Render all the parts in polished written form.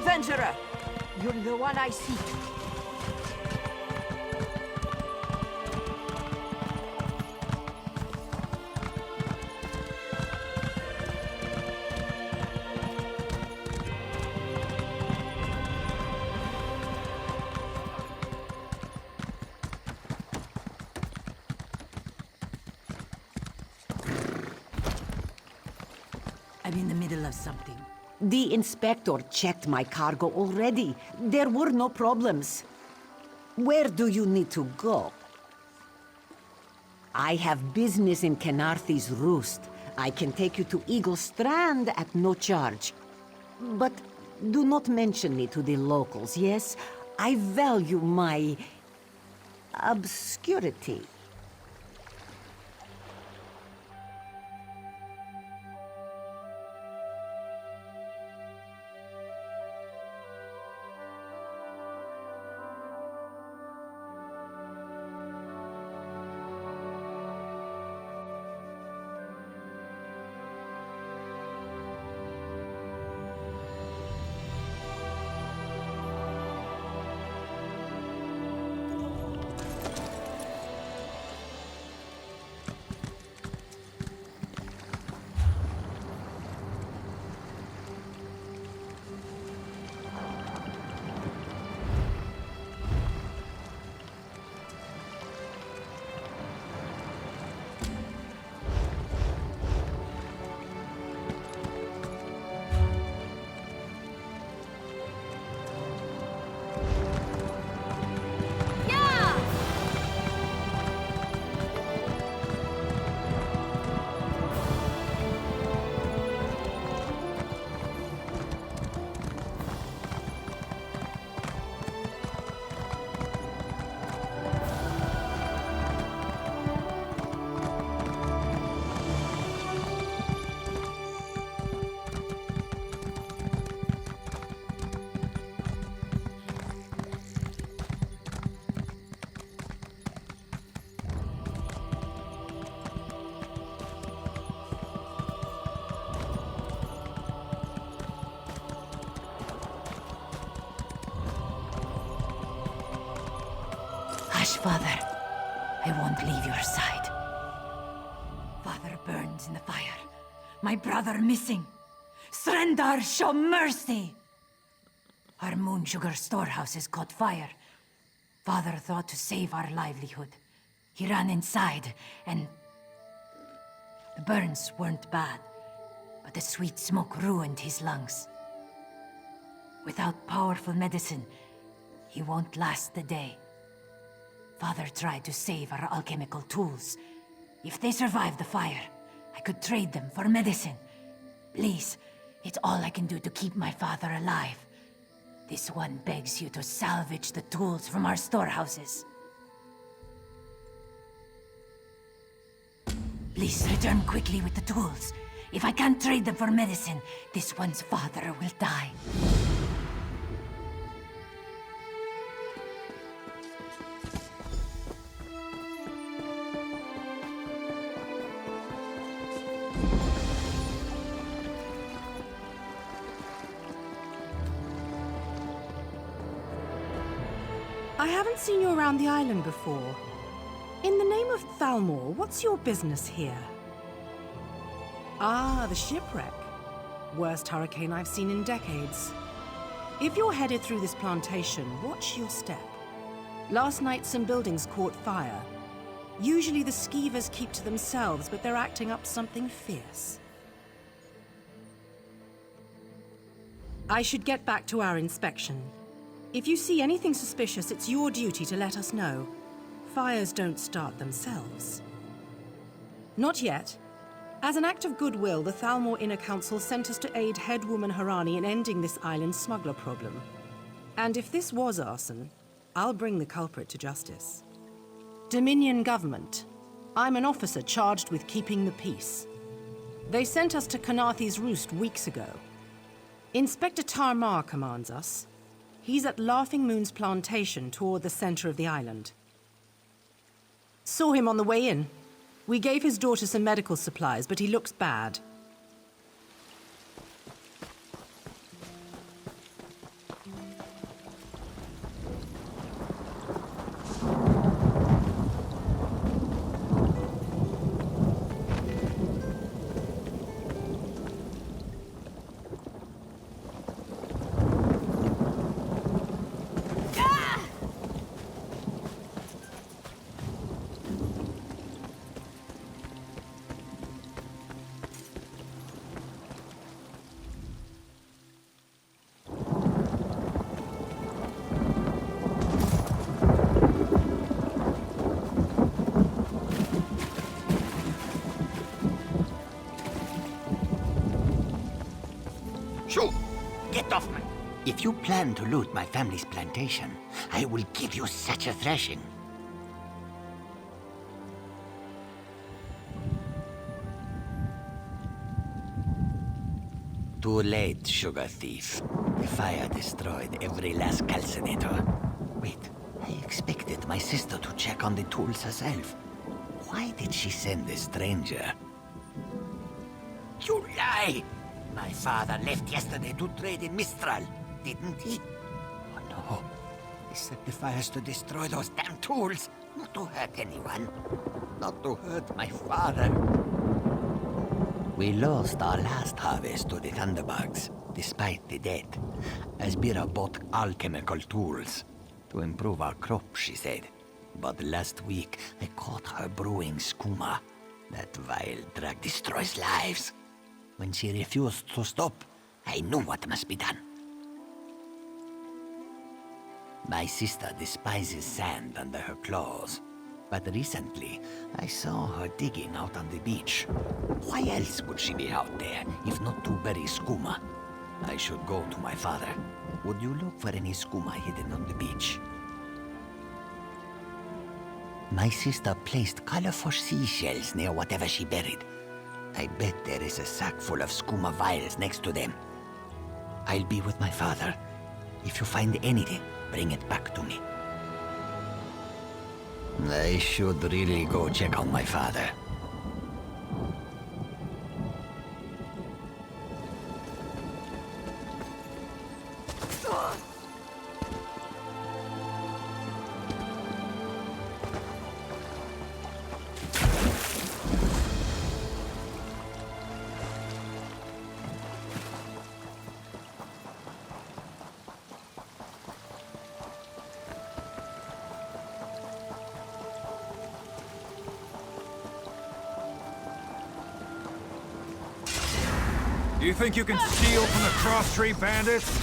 adventurer! You're the one I seek. I'm in the middle of something. The inspector checked my cargo already. There were no problems. Where do you need to go? I have business in Kenarthy's Roost. I can take you to Eagle Strand at no charge. But do not mention me to the locals, yes? I value my obscurity. Hush, Father. I won't leave your side. Father burns in the fire. My brother missing. Srendar, show mercy! Our moon sugar storehouse has caught fire. Father thought to save our livelihood. He ran inside, and... the burns weren't bad, but the sweet smoke ruined his lungs. Without powerful medicine, he won't last the day. Father tried to save our alchemical tools. If they survive the fire, I could trade them for medicine. Please, it's all I can do to keep my father alive. This one begs you to salvage the tools from our storehouses. Please return quickly with the tools. If I can't trade them for medicine, this one's father will die. I haven't seen you around the island before. In the name of Thalmor, what's your business here? Ah, the shipwreck. Worst hurricane I've seen in decades. If you're headed through this plantation, watch your step. Last night some buildings caught fire. Usually the skeevers keep to themselves, but they're acting up something fierce. I should get back to our inspection. If you see anything suspicious, it's your duty to let us know. Fires don't start themselves. Not yet. As an act of goodwill, the Thalmor Inner Council sent us to aid headwoman Harani in ending this island's smuggler problem. And if this was arson, I'll bring the culprit to justice. Dominion government. I'm an officer charged with keeping the peace. They sent us to Kenarthy's Roost weeks ago. Inspector Tarmar commands us. He's at Laughing Moon's plantation toward the center of the island. Saw him on the way in. We gave his daughter some medical supplies, but he looks bad. If you plan to loot my family's plantation, I will give you such a thrashing. Too late, sugar thief. The fire destroyed every last calcinator. Wait, I expected my sister to check on the tools herself. Why did she send a stranger? You lie! My father left yesterday to trade in Mistral, didn't he? Oh no. He set the fires to destroy those damn tools. Not to hurt anyone. Not to hurt my father. We lost our last harvest to the Thunderbugs, despite the debt. Asbira bought alchemical tools to improve our crop, she said. But last week, I caught her brewing skooma. That vile drug destroys lives. When she refused to stop, I knew what must be done. My sister despises sand under her claws. But recently, I saw her digging out on the beach. Why else would she be out there, if not to bury skooma? I should go to my father. Would you look for any skooma hidden on the beach? My sister placed colorful seashells near whatever she buried. I bet there is a sack full of skooma vials next to them. I'll be with my father. If you find anything, bring it back to me. I should really go check on my father. You think you can steal from the cross-street bandits?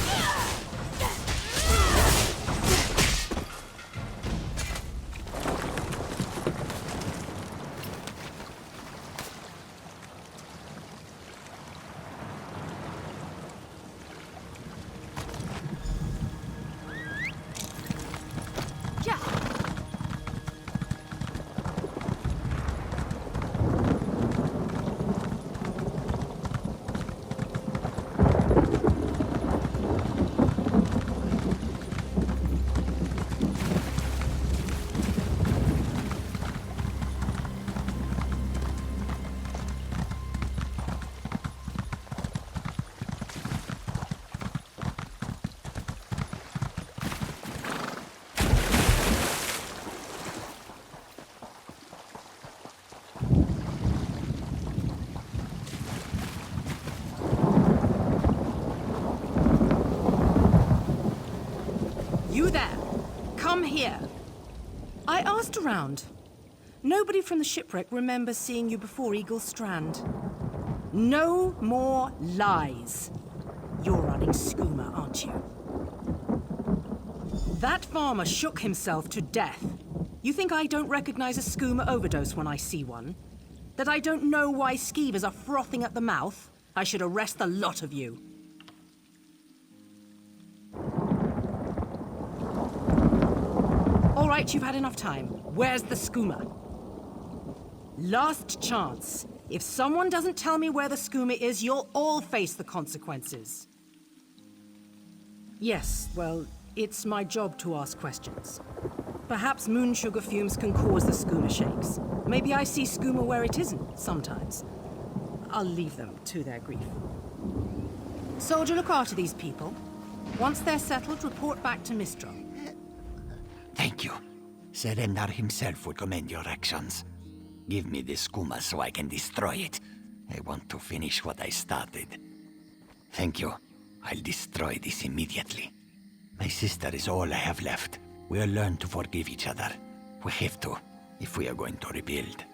You there! Come here! I asked around. Nobody from the shipwreck remembers seeing you before Eagle Strand. No more lies. You're running skooma, aren't you? That farmer shook himself to death. You think I don't recognize a skooma overdose when I see one? That I don't know why skeevers are frothing at the mouth? I should arrest the lot of you. All right, you've had enough time. Where's the skooma? Last chance. If someone doesn't tell me where the skooma is, you'll all face the consequences. Yes, well, it's my job to ask questions. Perhaps moon sugar fumes can cause the skooma shakes. Maybe I see skooma where it isn't, sometimes. I'll leave them to their grief. Soldier, look after these people. Once they're settled, report back to Mistral. Thank you. Serendar himself would commend your actions. Give me the skooma so I can destroy it. I want to finish what I started. Thank you. I'll destroy this immediately. My sister is all I have left. We'll learn to forgive each other. We have to, if we are going to rebuild.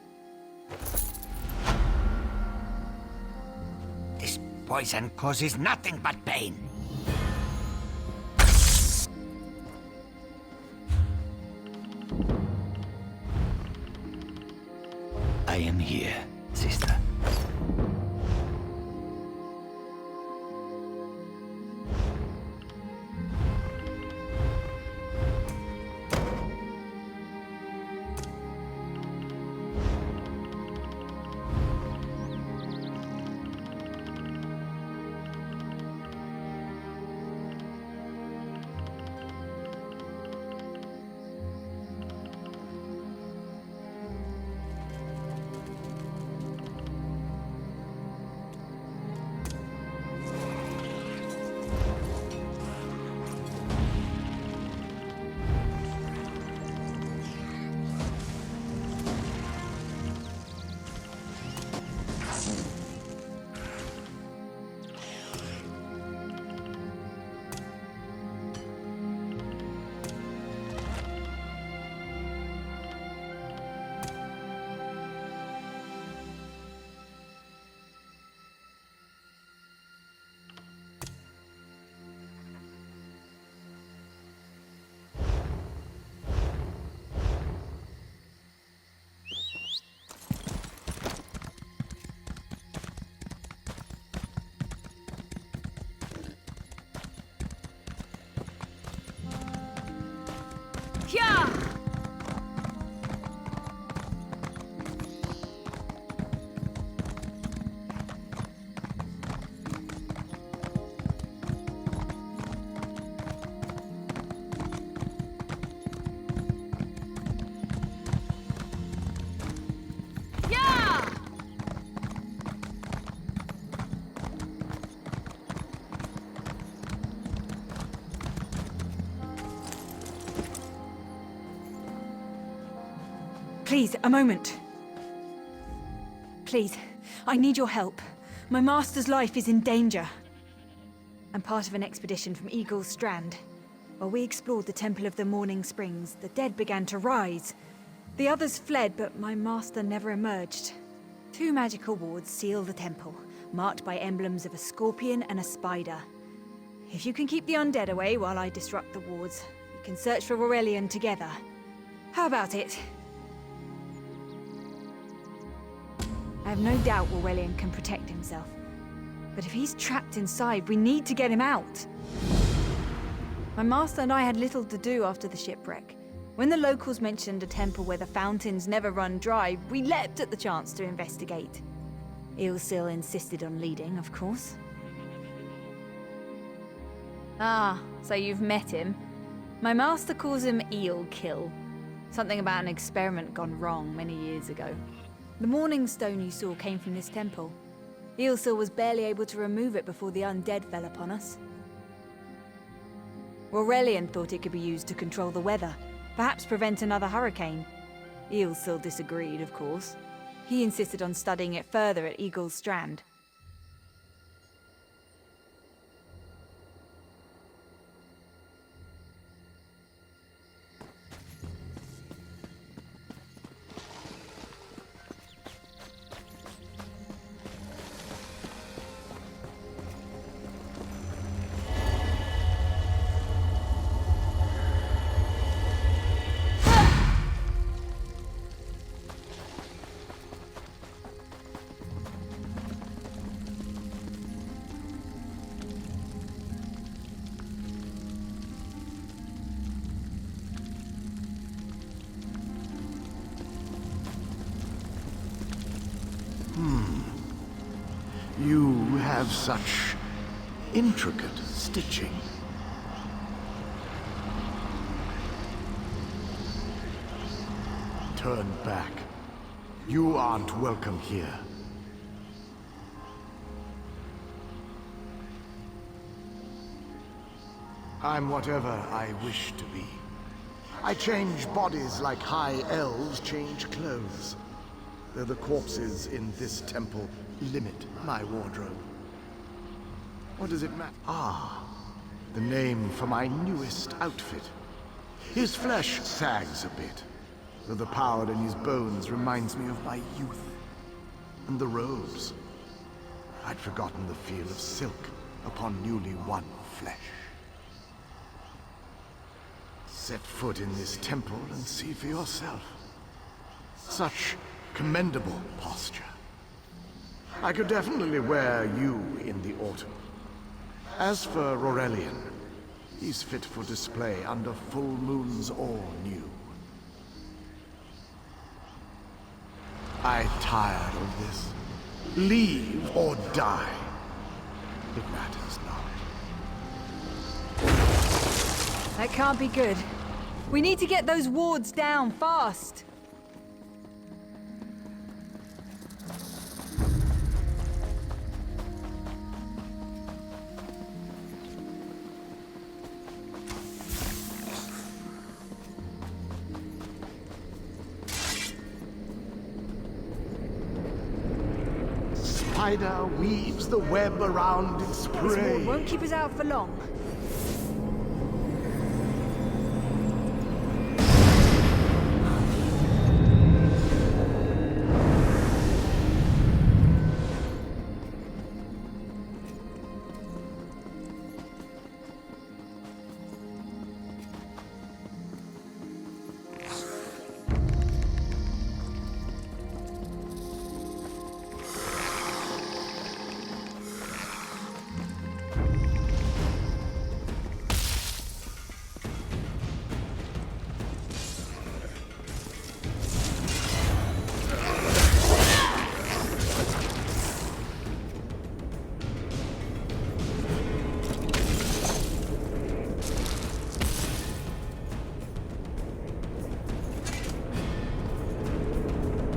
This poison causes nothing but pain. I am here, sister. Please, a moment. Please, I need your help. My master's life is in danger. I'm part of an expedition from Eagle's Strand. While we explored the Temple of the Morning Springs, the dead began to rise. The others fled, but my master never emerged. 2 magical wards seal the temple, marked by emblems of a scorpion and a spider. If you can keep the undead away while I disrupt the wards, we can search for Aurelian together. How about it? I have no doubt Aurelian can protect himself. But if he's trapped inside, we need to get him out. My master and I had little to do after the shipwreck. When the locals mentioned a temple where the fountains never run dry, we leapt at the chance to investigate. Eilsil insisted on leading, of course. Ah, so you've met him. My master calls him Eelkill. Something about an experiment gone wrong many years ago. The Morning Stone you saw came from this temple. Eilsil was barely able to remove it before the undead fell upon us. Aurelian thought it could be used to control the weather, perhaps prevent another hurricane. Eilsil disagreed, of course. He insisted on studying it further at Eagle's Strand. You have such intricate stitching. Turn back. You aren't welcome here. I'm whatever I wish to be. I change bodies like high elves change clothes. Though the corpses in this temple limit my wardrobe. What does it matter? Ah, the name for my newest outfit. His flesh sags a bit, though the power in his bones reminds me of my youth. And the robes. I'd forgotten the feel of silk upon newly won flesh. Set foot in this temple and see for yourself. Such commendable posture. I could definitely wear you in the autumn. As for Aurelian, he's fit for display under full moons or new. I'm tired of this. Leave or die. It matters not. That can't be good. We need to get those wards down fast. Spider weaves the web around its This prey. ward won't keep us out for long.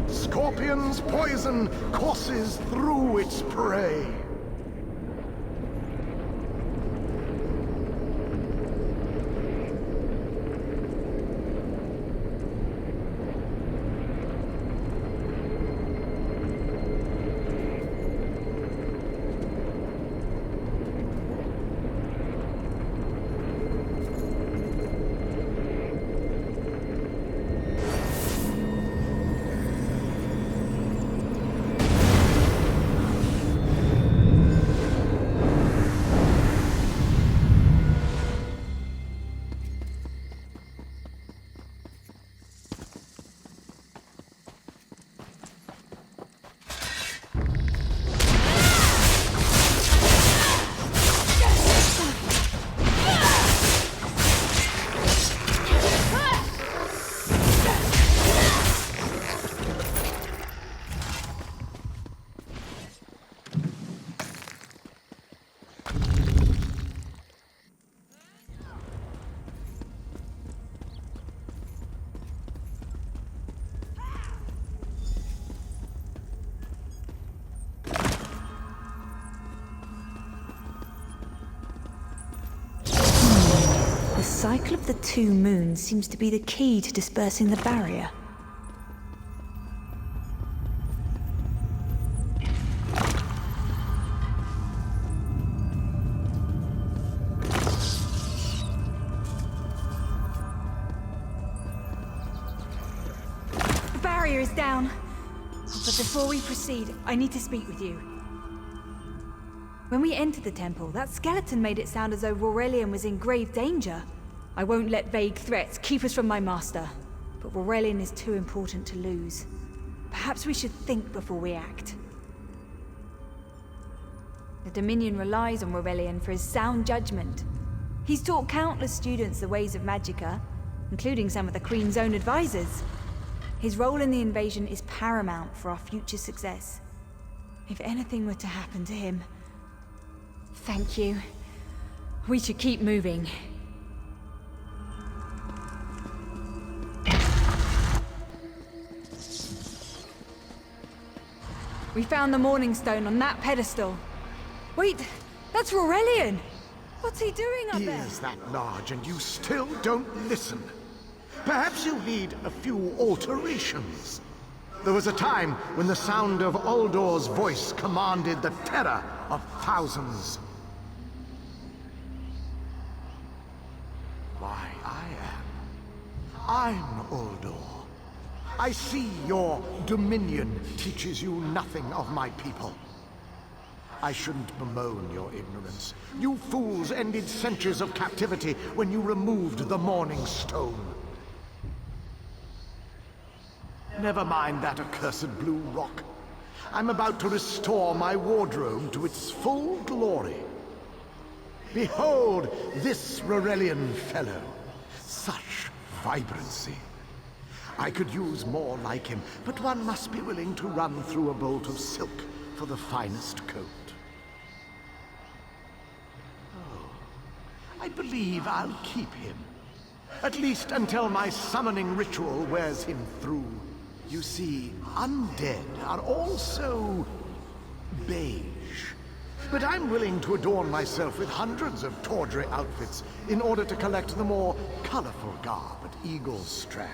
Scorpion's poison courses through its prey. cycle of the two moons seems to be the key to dispersing the barrier. The barrier is down. But before we proceed, I need to speak with you. When we entered the temple, that skeleton made it sound as though Aurelian was in grave danger. I won't let vague threats keep us from my master, but Aurelian is too important to lose. Perhaps we should think before we act. The Dominion relies on Aurelian for his sound judgment. He's taught countless students the ways of Magicka, including some of the Queen's own advisors. His role in the invasion is paramount for our future success. If anything were to happen to him... Thank you. We should keep moving. We found the Morning Stone on that pedestal. Wait, that's Aurelian! What's he doing up there? Is that large and you still don't listen? Perhaps you need a few alterations. There was a time when the sound of Uldor's voice commanded the terror of thousands. Why, I'm Uldor. I see your Dominion teaches you nothing of my people. I shouldn't bemoan your ignorance. You fools ended centuries of captivity when you removed the Morning Stone. Never mind that accursed blue rock. I'm about to restore my wardrobe to its full glory. Behold this Aurelian fellow. Such vibrancy. I could use more like him, but one must be willing to run through a bolt of silk for the finest coat. Oh, I believe I'll keep him. At least until my summoning ritual wears him through. You see, undead are also beige. But I'm willing to adorn myself with hundreds of tawdry outfits in order to collect the more colorful garb at Eagle's Strand.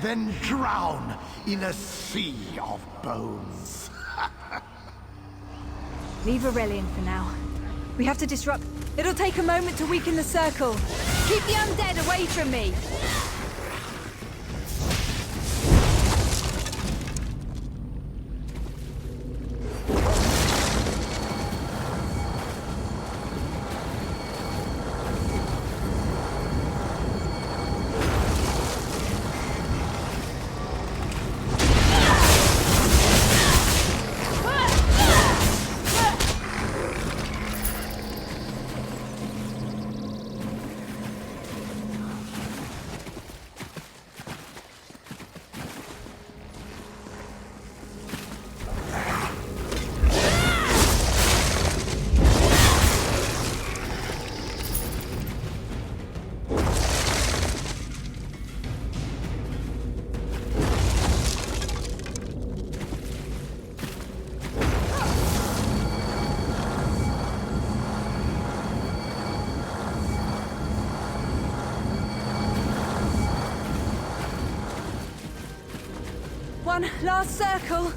Then drown in a sea of bones. Leave Aurelian for now. We have to disrupt... It'll take a moment to weaken the circle. Keep the undead away from me! One last circle.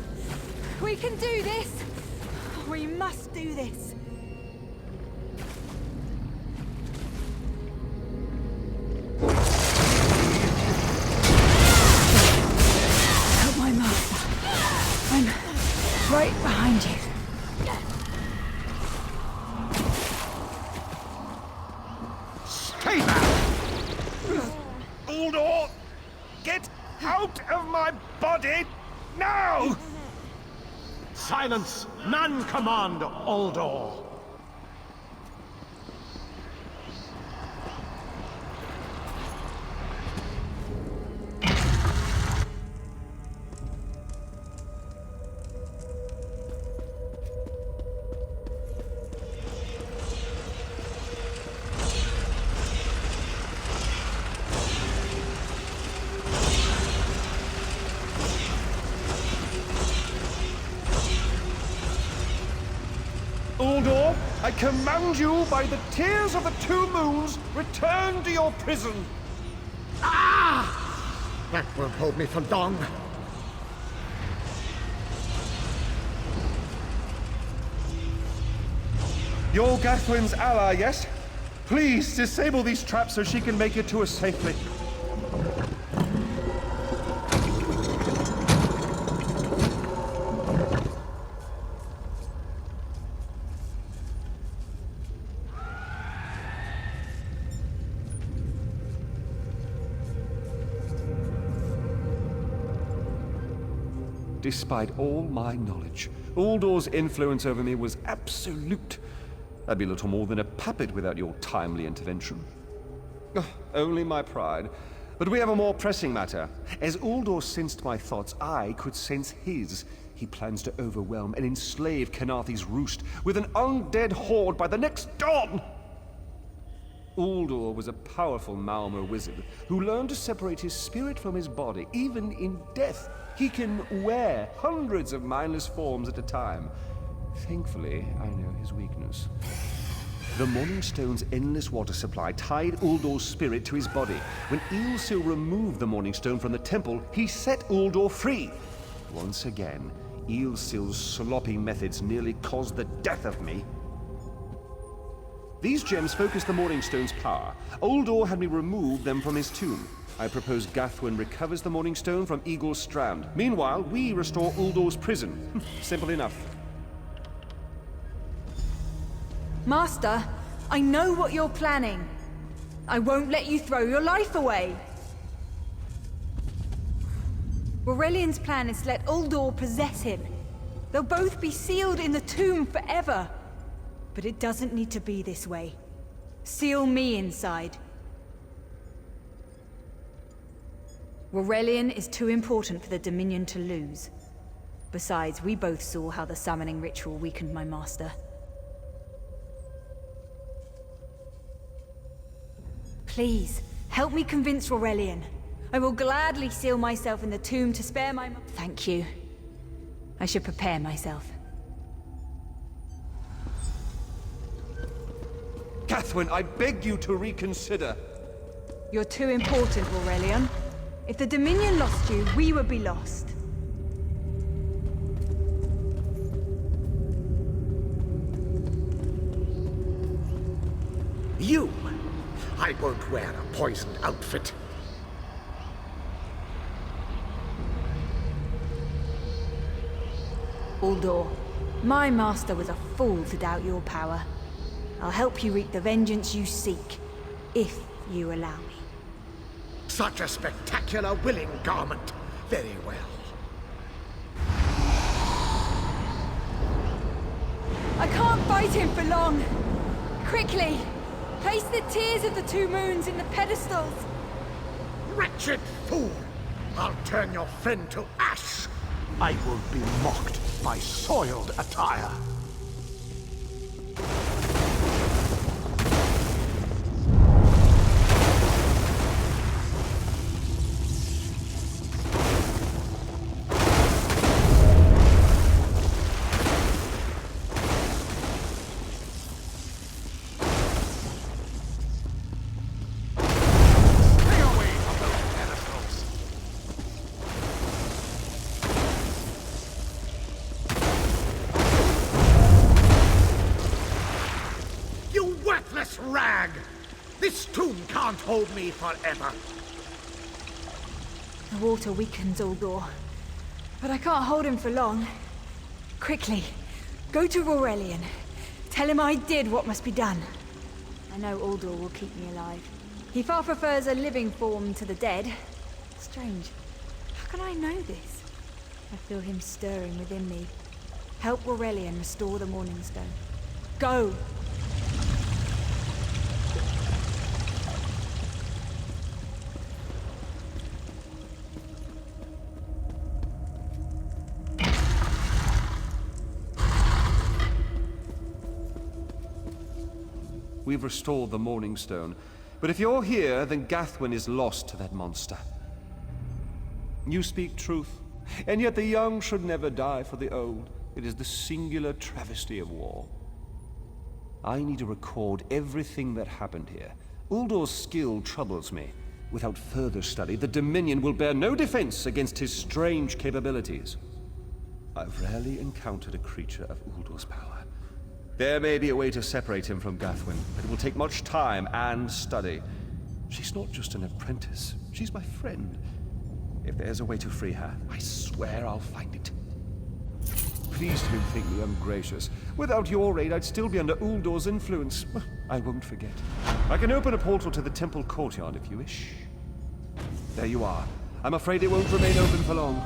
We can do this. We must do this. Help my master. I'm right behind you. Stay back! Uldor! Get out of my body now! Silence! None command Uldor! Uldor! I command you by the tears of the two moons, return to your prison. That won't hold me for long. You're Gathwin's ally, yes? Please disable these traps so she can make it to us safely. Despite all my knowledge, Uldor's influence over me was absolute. I'd be little more than a puppet without your timely intervention. Only my pride. But we have a more pressing matter. As Uldor sensed my thoughts, I could sense his. He plans to overwhelm and enslave Kenarthi's roost with an undead horde by the next dawn! Uldor was a powerful Malmer wizard who learned to separate his spirit from his body, even in death. He can wear hundreds of mindless forms at a time. Thankfully, I know his weakness. The Morningstone's endless water supply tied Uldor's spirit to his body. When Eilsil removed the Morningstone from the temple, he set Uldor free. Once again, Eilsil's sloppy methods nearly caused the death of me. These gems focus the Morningstone's power. Uldor had me remove them from his tomb. I propose Gathwin recovers the Morningstone from Eagle's Strand. Meanwhile, we restore Uldor's prison. Simple enough. Master, I know what you're planning. I won't let you throw your life away. Aurelian's plan is to let Uldor possess him. They'll both be sealed in the tomb forever. But it doesn't need to be this way. Seal me inside. Aurelian is too important for the Dominion to lose. Besides, we both saw how the summoning ritual weakened my master. Please, help me convince Aurelian. I will gladly seal myself in the tomb to spare my... Thank you. I should prepare myself. Gathwin, I beg you to reconsider. You're too important, Aurelian. If the Dominion lost you, we would be lost. You! I won't wear a poisoned outfit. Uldor, my master was a fool to doubt your power. I'll help you wreak the vengeance you seek, if you allow me. Such a spectacular willing garment. Very well. I can't fight him for long. Quickly, place the tears of the two moons in the pedestals. Wretched fool! I'll turn your friend to ash. I will be mocked by soiled attire. Rag! This tomb can't hold me forever. The water weakens Uldor, but I can't hold him for long. Quickly, go to Aurelian. Tell him I did what must be done. I know Uldor will keep me alive. He far prefers a living form to the dead. Strange. How can I know this? I feel him stirring within me. Help Aurelian restore the Morningstone. Go! We've restored the Morningstone. But if you're here, then Gathwin is lost to that monster. You speak truth, and yet the young should never die for the old. It is the singular travesty of war. I need to record everything that happened here. Uldor's skill troubles me. Without further study, the Dominion will bear no defense against his strange capabilities. I've rarely encountered a creature of Uldor's power. There may be a way to separate him from Gathwin, but it will take much time and study. She's not just an apprentice, she's my friend. If there's a way to free her, I swear I'll find it. Please don't think me ungracious. Without your aid, I'd still be under Uldor's influence. I won't forget. I can open a portal to the temple courtyard if you wish. There you are. I'm afraid it won't remain open for long.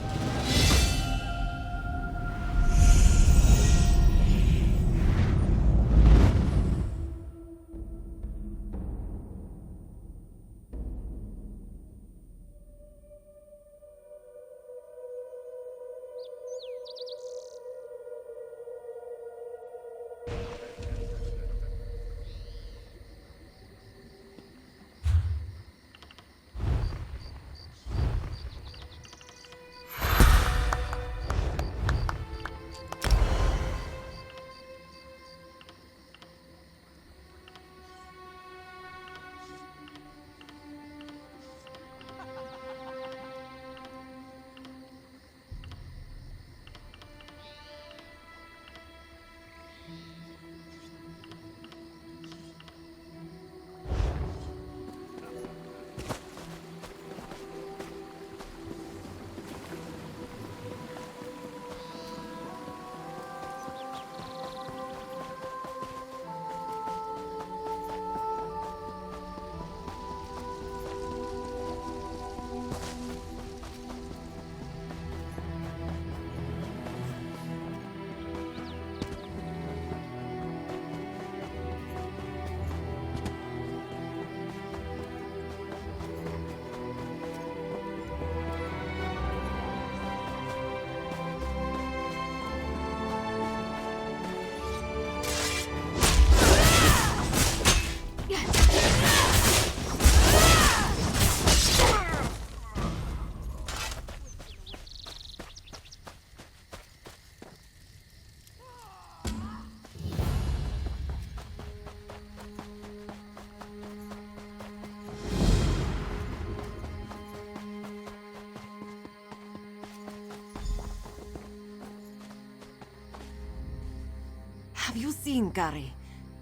Have you seen Gary?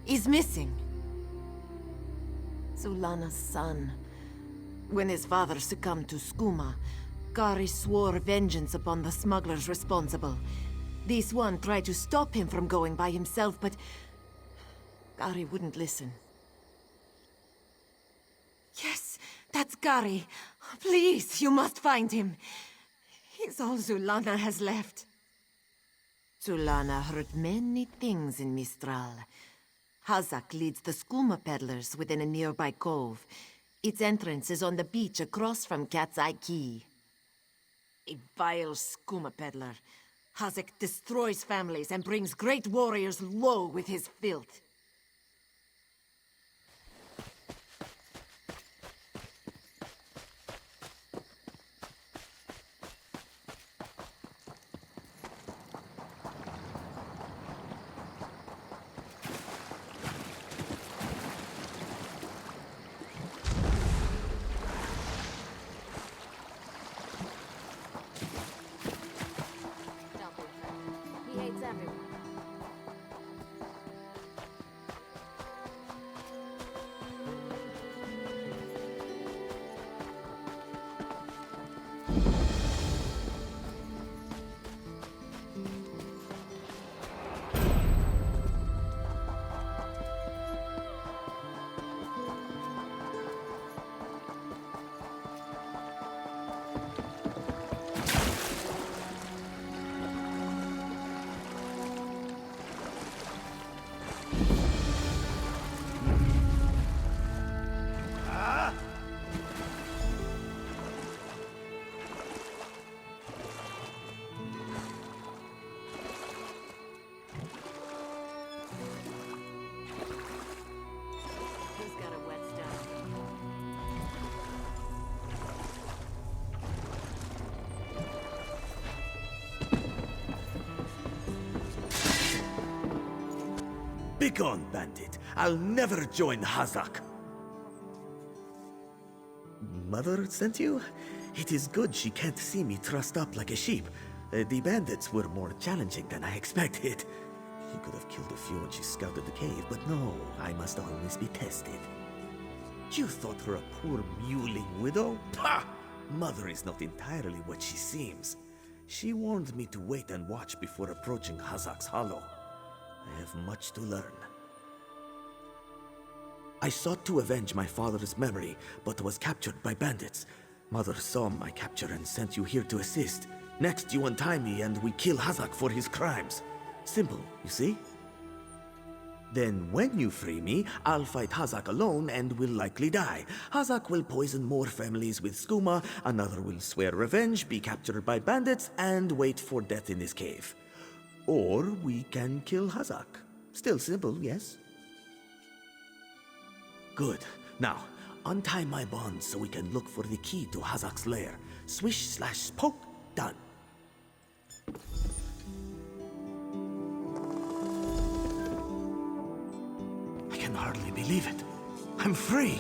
He's missing. Zulana's son. When his father succumbed to skooma, Gary swore vengeance upon the smugglers responsible. This one tried to stop him from going by himself, but Gary wouldn't listen. Yes, that's Gary. Please, you must find him. He's all Zulana has left. Zulana heard many things in Mistral. Hazak leads the skooma peddlers within a nearby cove. Its entrance is on the beach across from Cat's Eye Key. A vile skooma peddler. Hazak destroys families and brings great warriors low with his filth. He hates everyone. Begone, bandit. I'll never join Hazak. Mother sent you? It is good she can't see me trussed up like a sheep. The bandits were more challenging than I expected. She could have killed a few when she scouted the cave, but no, I must always be tested. You thought her a poor mewling widow? Pah! Mother is not entirely what she seems. She warned me to wait and watch before approaching Hazak's Hollow. I have much to learn. I sought to avenge my father's memory, but was captured by bandits. Mother saw my capture and sent you here to assist. Next, you untie me and we kill Hazak for his crimes. Simple, you see? Then when you free me, I'll fight Hazak alone and will likely die. Hazak will poison more families with skooma, another will swear revenge, be captured by bandits, and wait for death in his cave. Or we can kill Hazak. Still simple, yes? Good. Now, untie my bonds so we can look for the key to Hazak's lair. Swish/poke, done. I can hardly believe it. I'm free!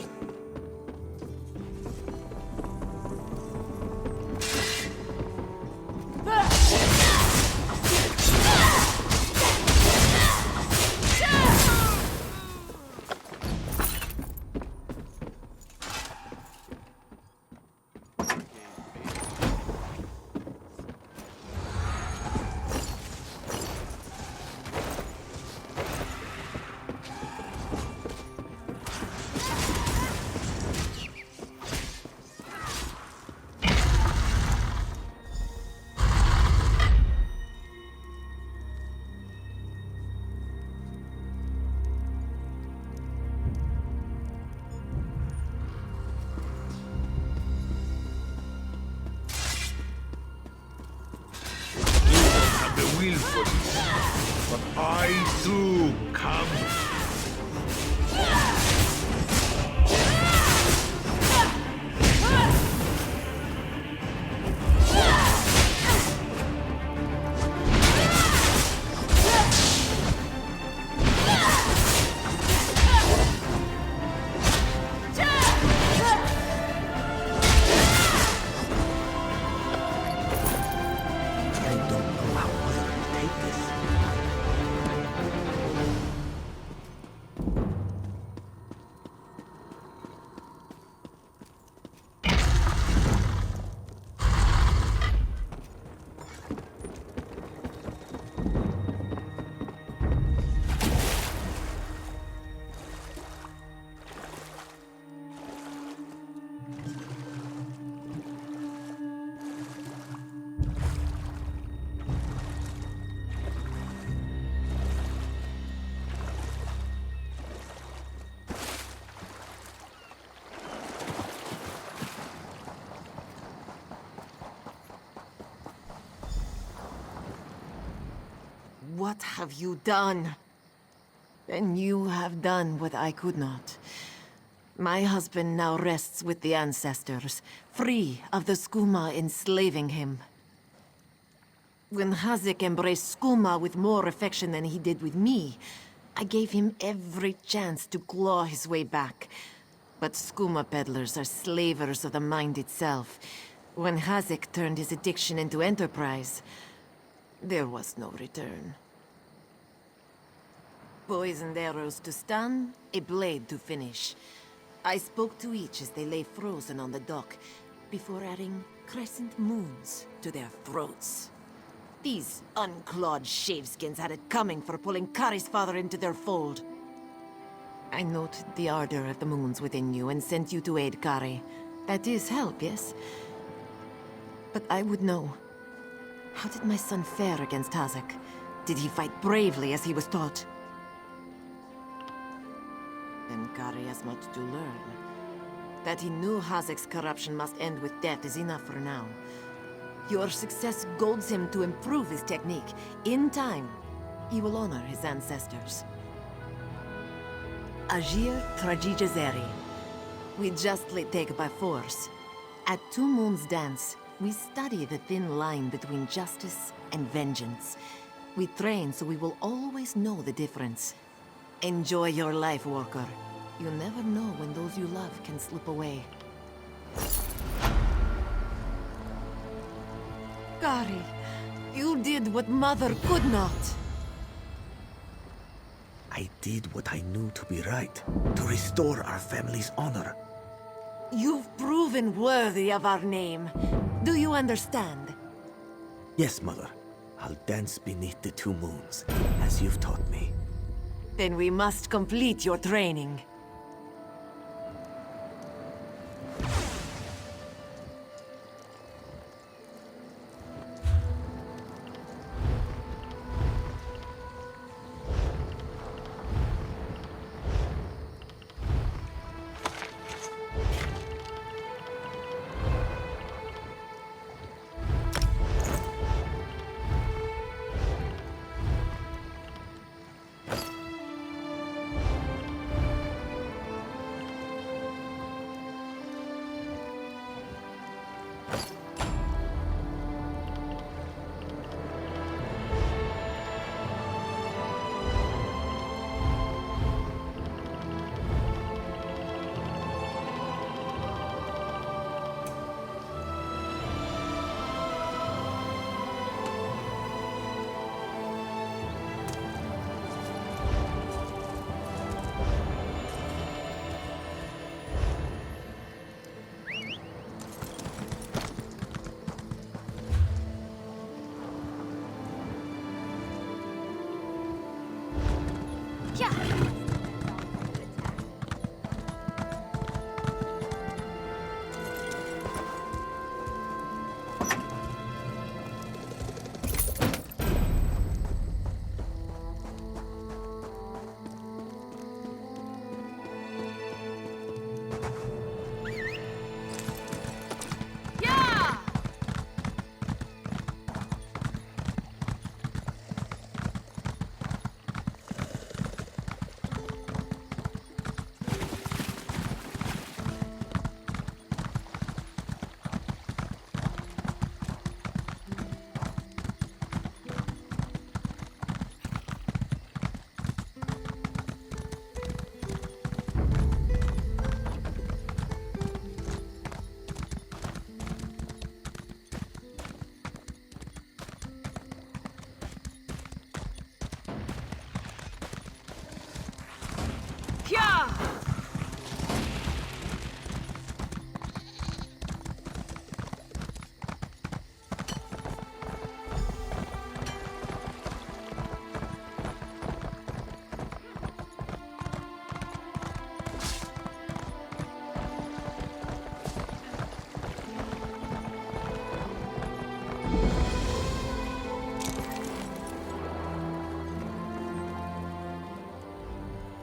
Will for this, but I too come. What have you done? Then you have done what I could not. My husband now rests with the ancestors, free of the skooma enslaving him. When Hazak embraced skooma with more affection than he did with me, I gave him every chance to claw his way back. But skooma peddlers are slavers of the mind itself. When Hazak turned his addiction into enterprise, there was no return. Poisoned arrows to stun, a blade to finish. I spoke to each as they lay frozen on the dock, before adding crescent moons to their throats. These unclawed shaveskins had it coming for pulling Kari's father into their fold. I noted the ardor of the moons within you and sent you to aid Kari. That is help, yes? But I would know. How did my son fare against Hazak? Did he fight bravely as he was taught? Then Kari has much to learn. That he knew Hazak's corruption must end with death is enough for now. Your success golds him to improve his technique. In time, he will honor his ancestors. Ajir Trajijazeri. We justly take by force. At Two Moons Dance, we study the thin line between justice and vengeance. We train so we will always know the difference. Enjoy your life, Walker. You never know when those you love can slip away. Gary, you did what Mother could not. I did what I knew to be right, to restore our family's honor. You've proven worthy of our name. Do you understand? Yes, Mother. I'll dance beneath the two moons, as you've taught me. Then we must complete your training.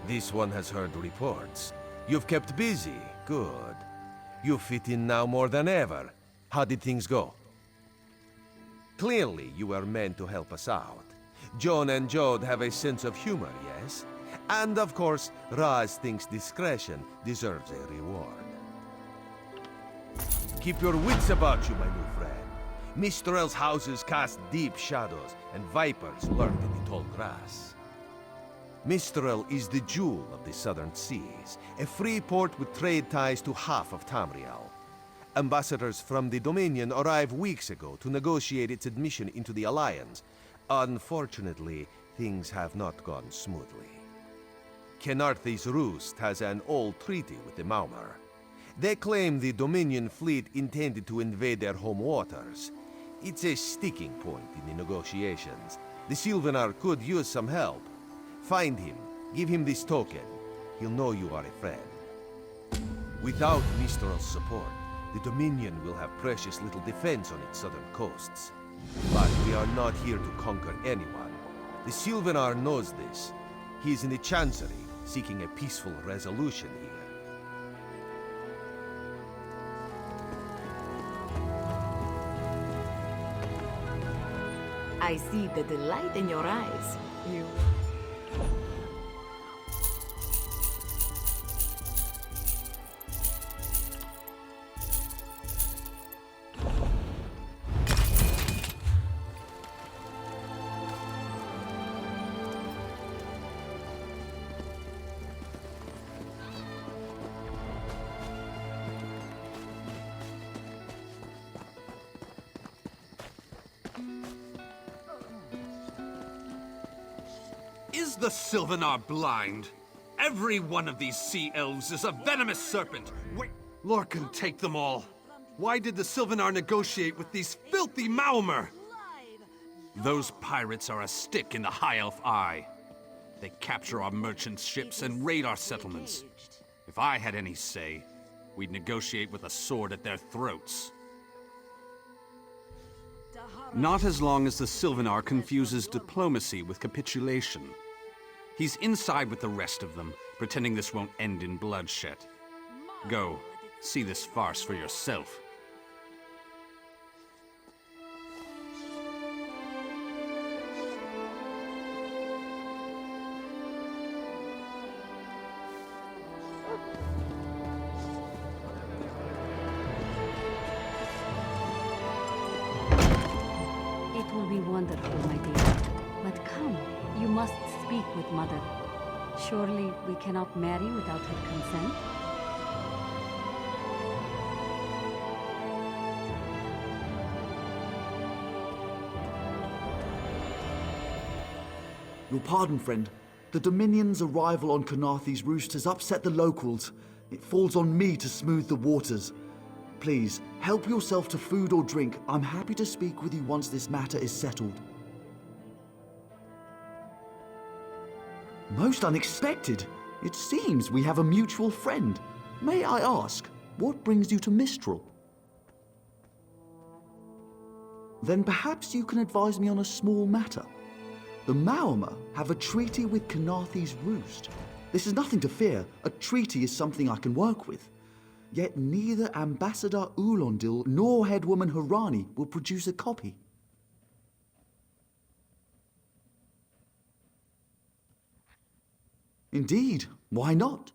This one has heard reports. You've kept busy. Good. You fit in now more than ever. How did things go? Clearly, you were meant to help us out. John and Jode have a sense of humor, yes? And of course, Raz thinks discretion deserves a reward. Keep your wits about you, my new friend. Mistral's houses cast deep shadows, and vipers lurk in the tall grass. Mistral is the jewel of the southern seas, a free port with trade ties to half of Tamriel. Ambassadors from the Dominion arrived weeks ago to negotiate its admission into the Alliance. Unfortunately, things have not gone smoothly. Kenarthi's Roost has an old treaty with the Maumar. They claim the Dominion fleet intended to invade their home waters. It's a sticking point in the negotiations. The Sylvanar could use some help. Find him, give him this token. He'll know you are a friend. Without Mistral's support, the Dominion will have precious little defense on its southern coasts. But we are not here to conquer anyone. The Sylvanar knows this. He is in the Chancery, seeking a peaceful resolution here. I see the delight in your eyes. You... Is the Sylvanar blind? Every one of these sea elves is a venomous serpent. Wait, Lorcan, take them all. Why did the Sylvanar negotiate with these filthy Maomer? Those pirates are a stick in the High Elf eye. They capture our merchant ships and raid our settlements. If I had any say, we'd negotiate with a sword at their throats. Not as long as the Sylvanar confuses diplomacy with capitulation. He's inside with the rest of them, pretending this won't end in bloodshed. Go, see this farce for yourself. It will be wonderful, my dear. But come, you must speak with Mother. Surely we cannot marry without her consent? Your pardon, friend. The Dominion's arrival on Kanathe's roost has upset the locals. It falls on me to smooth the waters. Please, help yourself to food or drink. I'm happy to speak with you once this matter is settled. Most unexpected. It seems we have a mutual friend. May I ask, what brings you to Mistral? Then perhaps you can advise me on a small matter. The Maomer have a treaty with Kanathe's roost. This is nothing to fear. A treaty is something I can work with. Yet neither Ambassador Ulondil nor Headwoman Harani will produce a copy. Indeed, why not?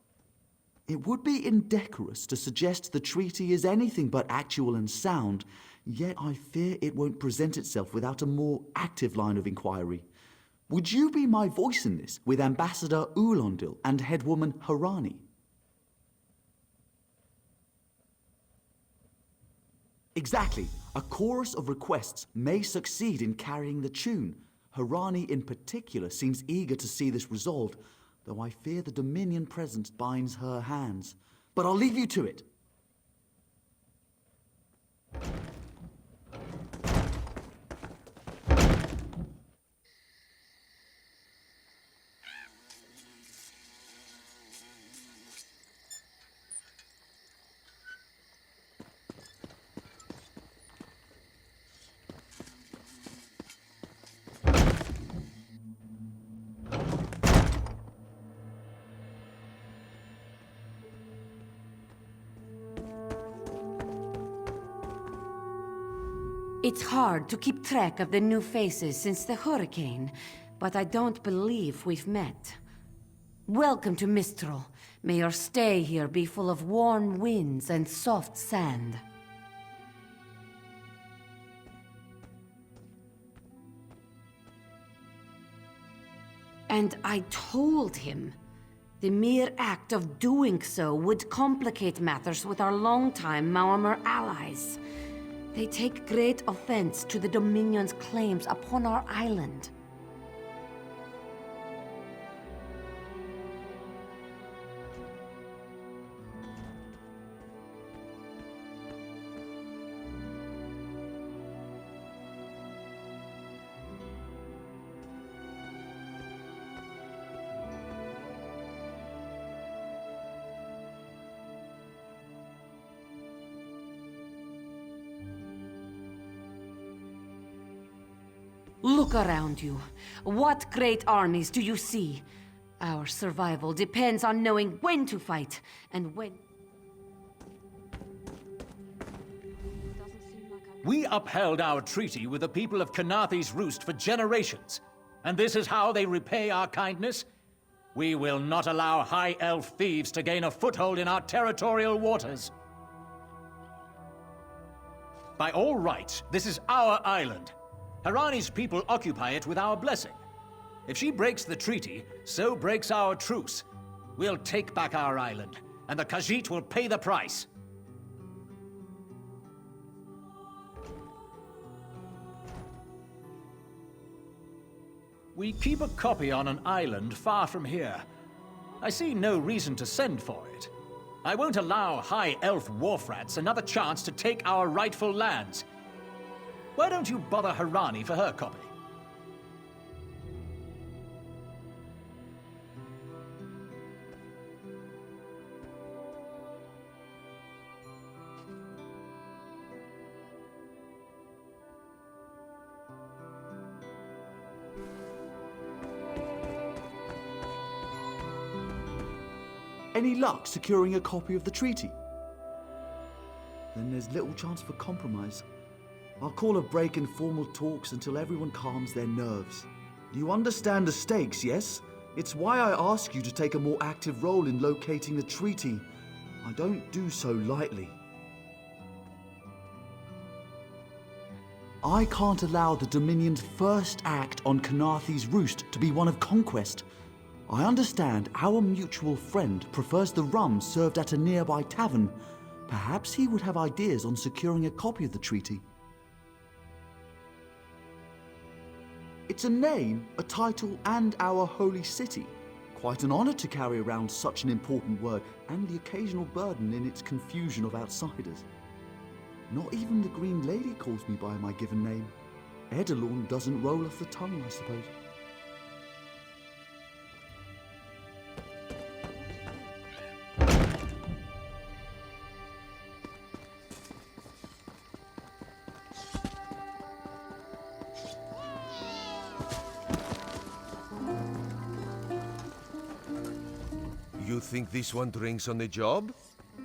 It would be indecorous to suggest the treaty is anything but actual and sound, yet I fear it won't present itself without a more active line of inquiry. Would you be my voice in this with Ambassador Ulondil and Headwoman Harani? Exactly. A chorus of requests may succeed in carrying the tune. Harani in particular seems eager to see this resolved, though I fear the Dominion presence binds her hands. But I'll leave you to it. It's hard to keep track of the new faces since the hurricane, but I don't believe we've met. Welcome to Mistral. May your stay here be full of warm winds and soft sand. And I told him the mere act of doing so would complicate matters with our longtime Maomer allies. They take great offense to the Dominion's claims upon our island. Look around you. What great armies do you see? Our survival depends on knowing when to fight, and when... We upheld our treaty with the people of Kanathe's Roost for generations, and this is how they repay our kindness? We will not allow High Elf thieves to gain a foothold in our territorial waters. By all rights, this is our island. Harani's people occupy it with our blessing. If she breaks the treaty, so breaks our truce. We'll take back our island, and the Khajiit will pay the price. We keep a copy on an island far from here. I see no reason to send for it. I won't allow High Elf wharf rats another chance to take our rightful lands. Why don't you bother Harani for her copy? Any luck securing a copy of the treaty? Then there's little chance for compromise. I'll call a break in formal talks until everyone calms their nerves. You understand the stakes, yes? It's why I ask you to take a more active role in locating the treaty. I don't do so lightly. I can't allow the Dominion's first act on Kanaathi's Roost to be one of conquest. I understand our mutual friend prefers the rum served at a nearby tavern. Perhaps he would have ideas on securing a copy of the treaty. It's a name, a title, and our holy city. Quite an honor to carry around such an important word, and the occasional burden in its confusion of outsiders. Not even the Green Lady calls me by my given name. Edelorn doesn't roll off the tongue, I suppose. You think this one drinks on the job?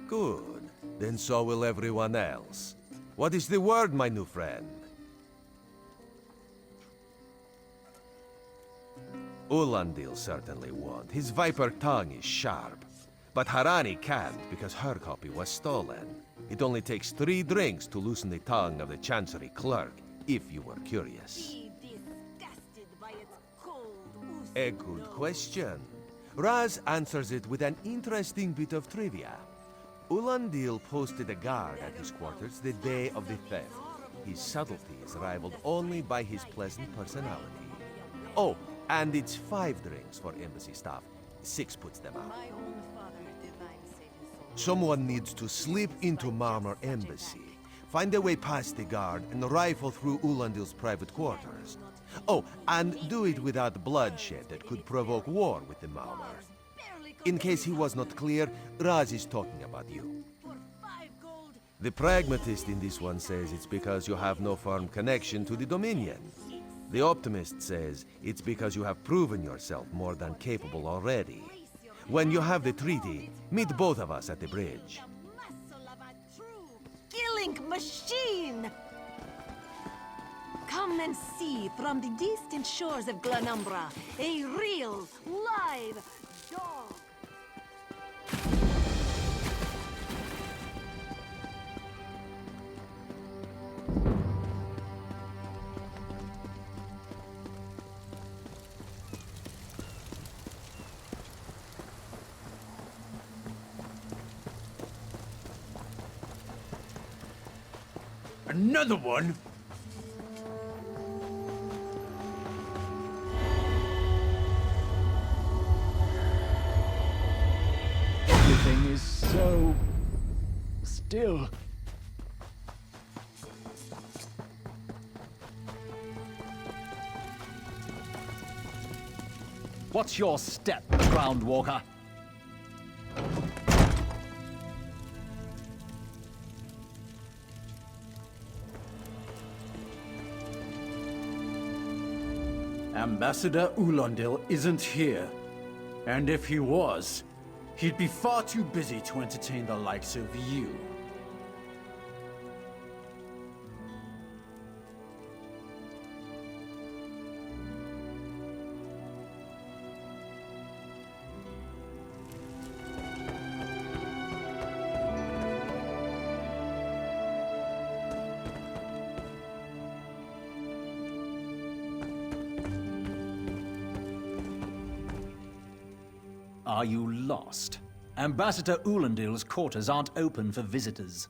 Good. Then so will everyone else. What is the word, my new friend? Ulandil certainly won't. His viper tongue is sharp. But Harani can't because her copy was stolen. It only takes 3 drinks to loosen the tongue of the Chancery clerk, if you were curious. A good question. Raz answers it with an interesting bit of trivia. Ulandil posted a guard at his quarters the day of the theft. His subtlety is rivaled only by his pleasant personality. Oh, and it's 5 drinks for embassy staff. 6 puts them out. Someone needs to slip into Marmor Embassy, find a way past the guard, and rifle through Ulandil's private quarters. Oh, and do it without bloodshed that could provoke war with the Maumar. In case he was not clear, Raz is talking about you. The pragmatist in this one says it's because you have no firm connection to the Dominion. The optimist says it's because you have proven yourself more than capable already. When you have the treaty, meet both of us at the bridge. Killing machine! Come and see from the distant shores of Glanumbra, a real, live dog. Another one? Everything is so still. What's your step, Groundwalker? Ambassador Ulandil isn't here. And if he was, he'd be far too busy to entertain the likes of you. Are you lost? Ambassador Ulandil's quarters aren't open for visitors.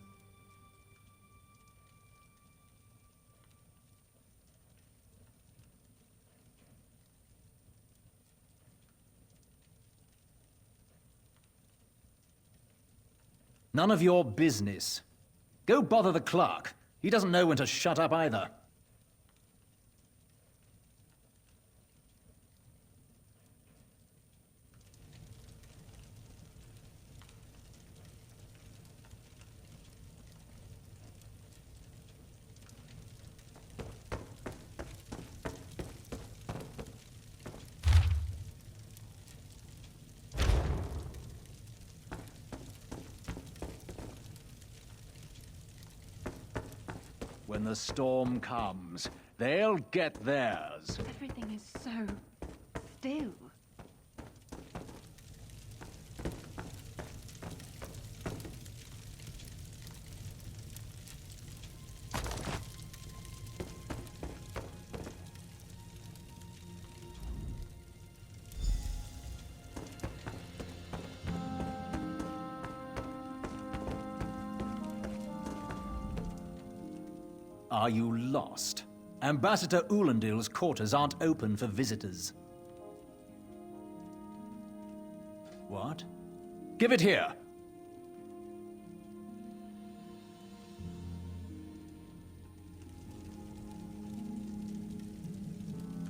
None of your business. Go bother the clerk. He doesn't know when to shut up either. When the storm comes, they'll get theirs. Everything is so still. Are you lost? Ambassador Ulandil's quarters aren't open for visitors. What? Give it here!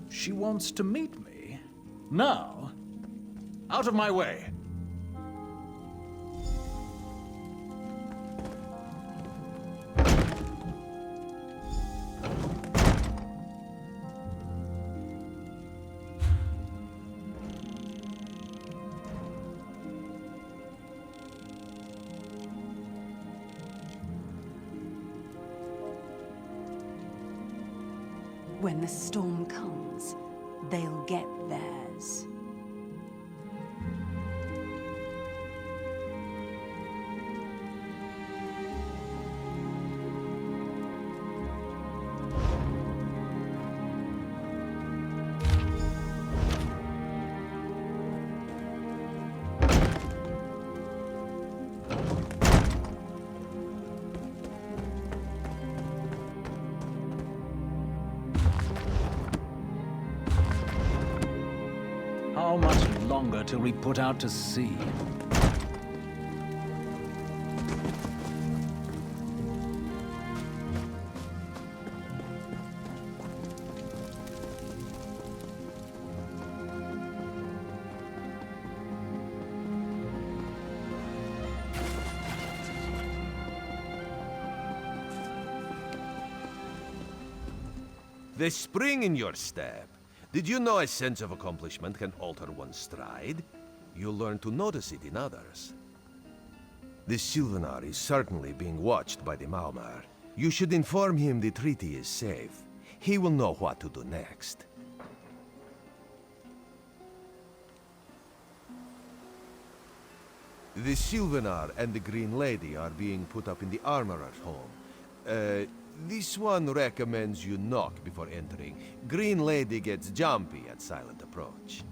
She wants to meet me? Now? Out of my way! When the storm comes, they'll get theirs. How much longer till we put out to sea? The spring in your step. Did you know a sense of accomplishment can alter one's stride? You'll learn to notice it in others. The Sylvanar is certainly being watched by the Maumar. You should inform him the treaty is safe. He will know what to do next. The Sylvanar and the Green Lady are being put up in the Armorer's home. This one recommends you knock before entering. Green Lady gets jumpy at silent approach.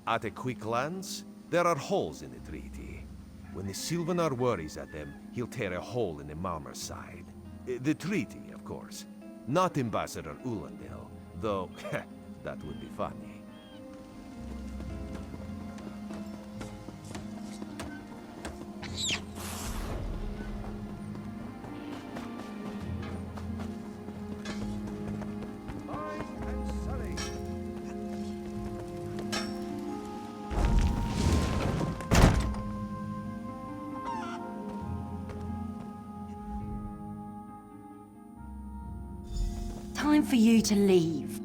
At a quick glance, there are holes in the treaty. When the Sylvanar worries at them, he'll tear a hole in the Malmer's side. The treaty, of course. Not Ambassador Ulandil, though that would be funny. Time for you to leave.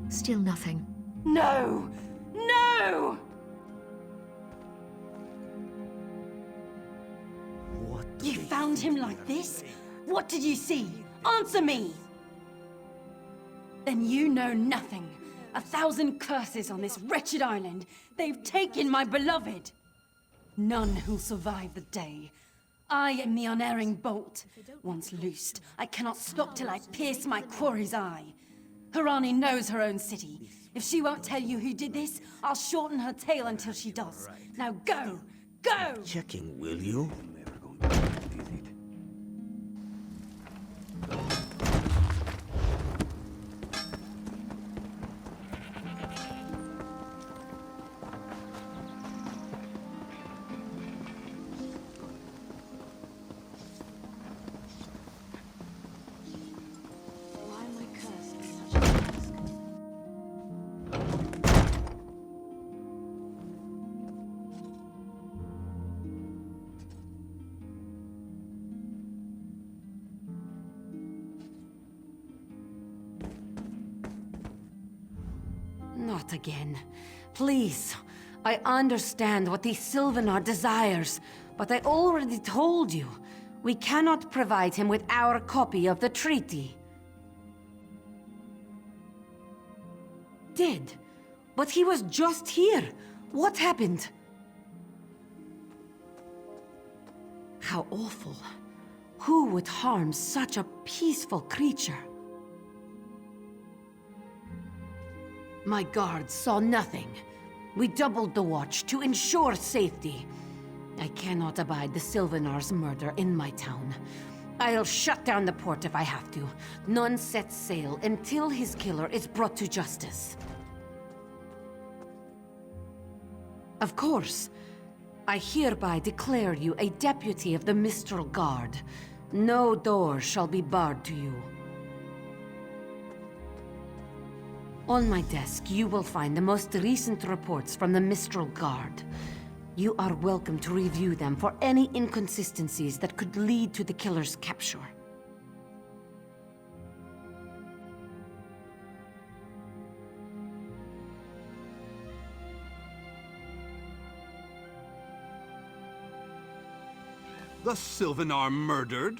Still nothing. No! No! What? You found him like this? What did you see? Answer me! Then you know nothing. 1,000 curses on this wretched island. They've taken my beloved. None who'll survive the day. I am the unerring bolt. Once loosed, I cannot stop till I pierce my quarry's eye. Harani knows her own city. If she won't tell you who did this, I'll shorten her tail until she does. Now go! Go! Checking, will you? Not again. Please. I understand what the Sylvanar desires, but I already told you. We cannot provide him with our copy of the treaty. Dead? But he was just here. What happened? How awful. Who would harm such a peaceful creature? My guards saw nothing. We doubled the watch to ensure safety. I cannot abide the Sylvanar's murder in my town. I'll shut down the port if I have to. None set sail until his killer is brought to justice. Of course. I hereby declare you a deputy of the Mistral Guard. No door shall be barred to you. On my desk, you will find the most recent reports from the Mistral Guard. You are welcome to review them for any inconsistencies that could lead to the killer's capture. The Sylvanar murdered?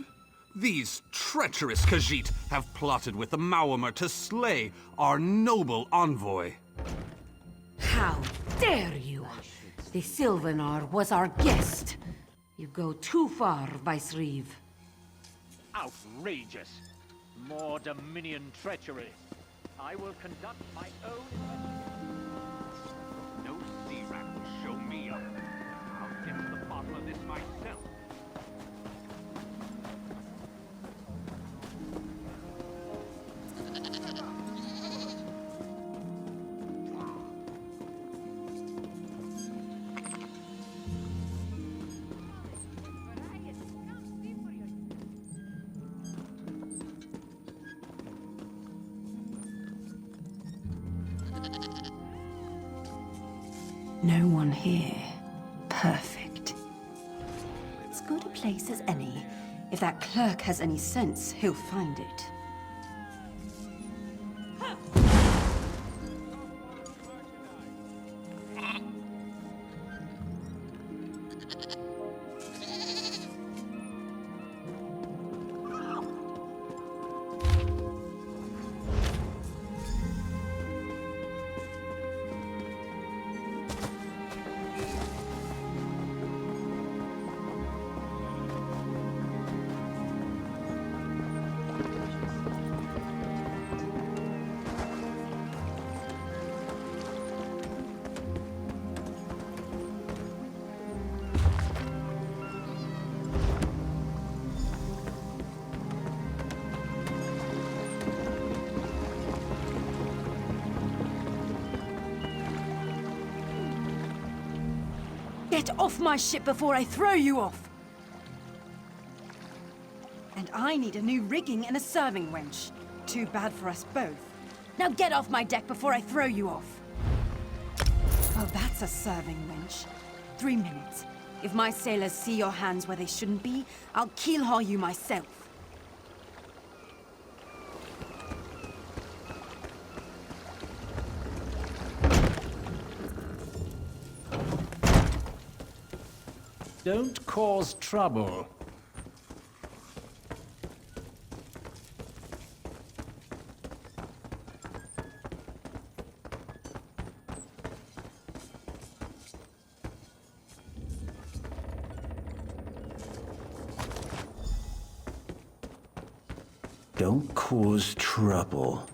These treacherous Khajiit have plotted with the Maormer to slay our noble envoy. How dare you! The Sylvanar was our guest. You go too far, Vice-Reeve. Outrageous! More Dominion treachery. I will conduct my own... No sea rat will show me up. I'll get to the bottom of this myself. No one here. Perfect. As good a place as any. If that clerk has any sense, he'll find it. Get off my ship before I throw you off! And I need a new rigging and a serving wench. Too bad for us both. Now get off my deck before I throw you off! Oh, that's a serving wench. 3 minutes. If my sailors see your hands where they shouldn't be, I'll keel-haul you myself. Don't cause trouble. Don't cause trouble.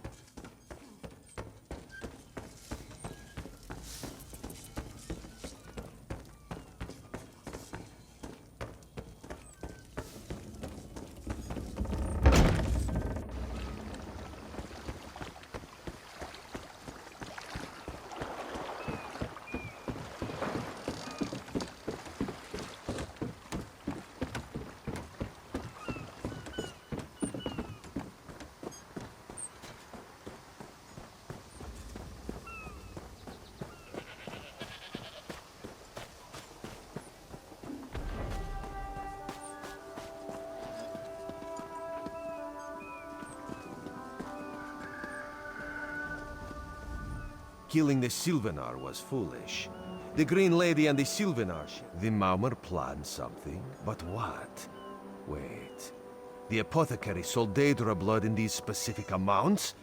Killing the Sylvanar was foolish. The Green Lady and the Sylvanar, the Maumar planned something. But what? Wait. The apothecary sold Daedra blood in these specific amounts?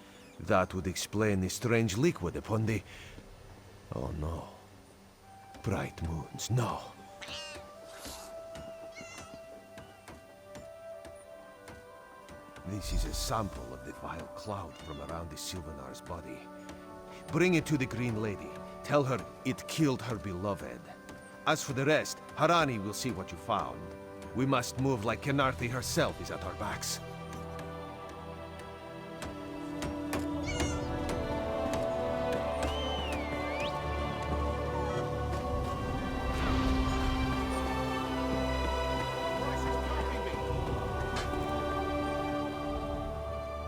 That would explain the strange liquid upon the... Oh no. Bright moons, no. This is a sample of the vile cloud from around the Sylvanar's body. Bring it to the Green Lady. Tell her it killed her beloved. As for the rest, Harani will see what you found. We must move like Kenarthi herself is at our backs.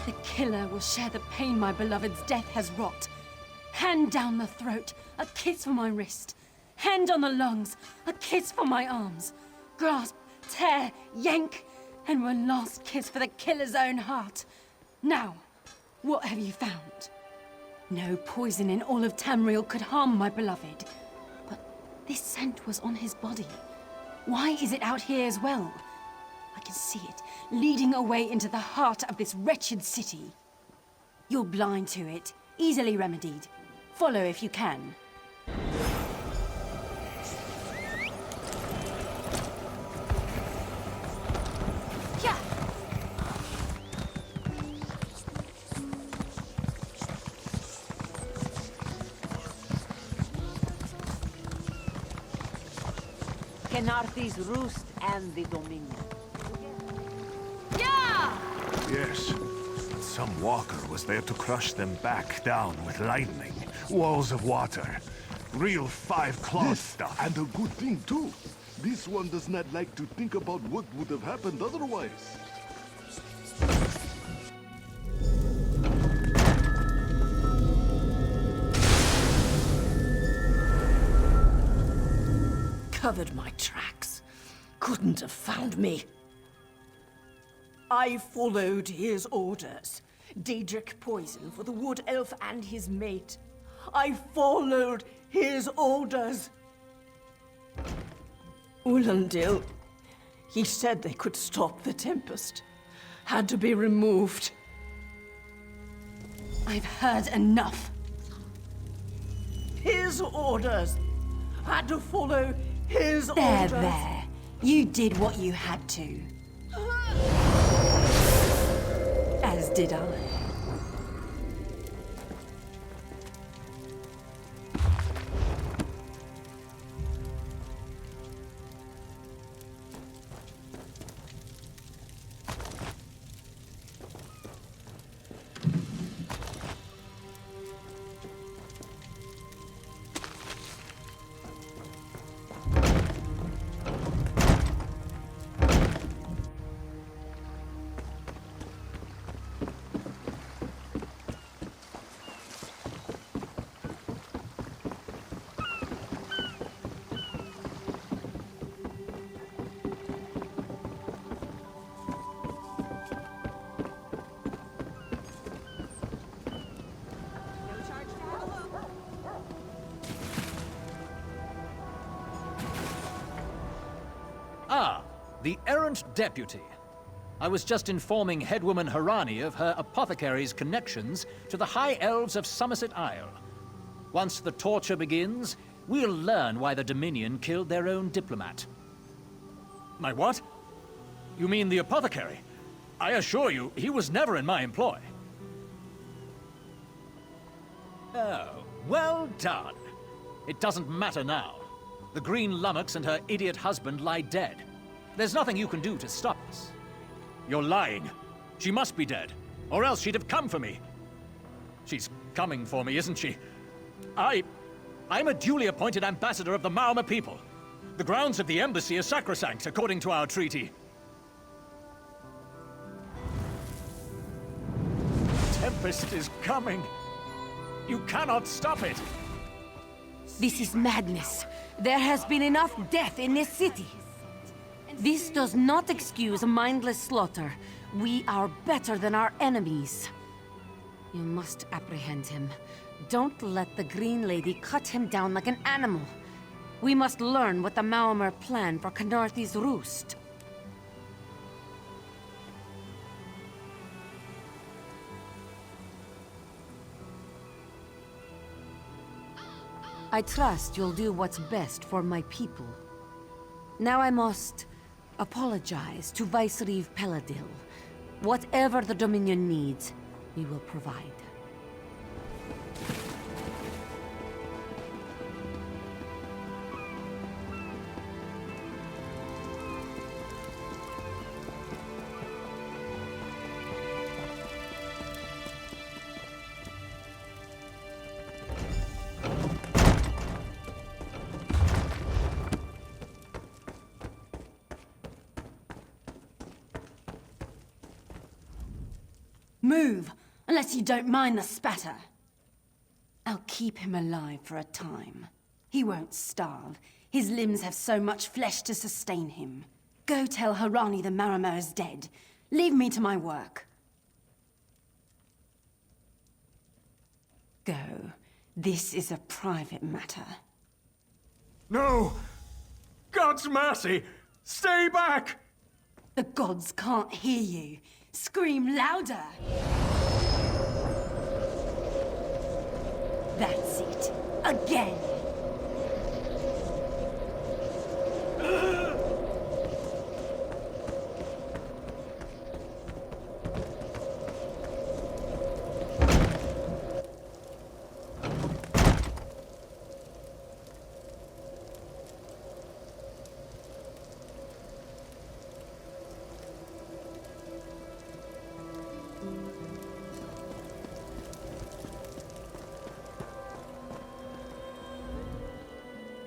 The killer will share the pain my beloved's death has wrought. Hand down the throat, a kiss for my wrist. Hand on the lungs, a kiss for my arms. Grasp, tear, yank, and one last kiss for the killer's own heart. Now, what have you found? No poison in all of Tamriel could harm my beloved. But this scent was on his body. Why is it out here as well? I can see it, leading away into the heart of this wretched city. You're blind to it, easily remedied. Follow if you can. Yeah. Kenarthi's roost and the Dominion. Yes. Some walker was there to crush them back down with lightning. Walls of water. Real five-claw stuff. And a good thing, too. This one does not like to think about what would have happened otherwise. Covered my tracks. Couldn't have found me. I followed his orders. Daedric poison for the Wood Elf and his mate. I followed his orders. Ulandil, he said they could stop the Tempest. Had to be removed. I've heard enough. His orders. Had to follow his There, orders. there. You did what you had to. As did I. Ah, the errant deputy. I was just informing headwoman Harani of her apothecary's connections to the High Elves of Somerset Isle. Once the torture begins, we'll learn why the Dominion killed their own diplomat. My what? You mean the apothecary? I assure you, he was never in my employ. Oh, well done. It doesn't matter now. The Green Lummox and her idiot husband lie dead. There's nothing you can do to stop us. You're lying. She must be dead, or else she'd have come for me. She's coming for me, isn't she? I'm a duly appointed ambassador of the Maumar people. The grounds of the embassy are sacrosanct, according to our treaty. Tempest is coming. You cannot stop it. This is madness. There has been enough death in this city. This does not excuse mindless slaughter. We are better than our enemies. You must apprehend him. Don't let the Green Lady cut him down like an animal. We must learn what the Maormer plan for Khenarthi's roost. I trust you'll do what's best for my people. Now I must apologize to Vicereeve Peladil. Whatever the Dominion needs, we will provide. Move, unless you don't mind the spatter. I'll keep him alive for a time. He won't starve. His limbs have so much flesh to sustain him. Go tell Harani the Maormer is dead. Leave me to my work. Go. This is a private matter. No! God's mercy! Stay back! The gods can't hear you. Scream louder! That's it. Again!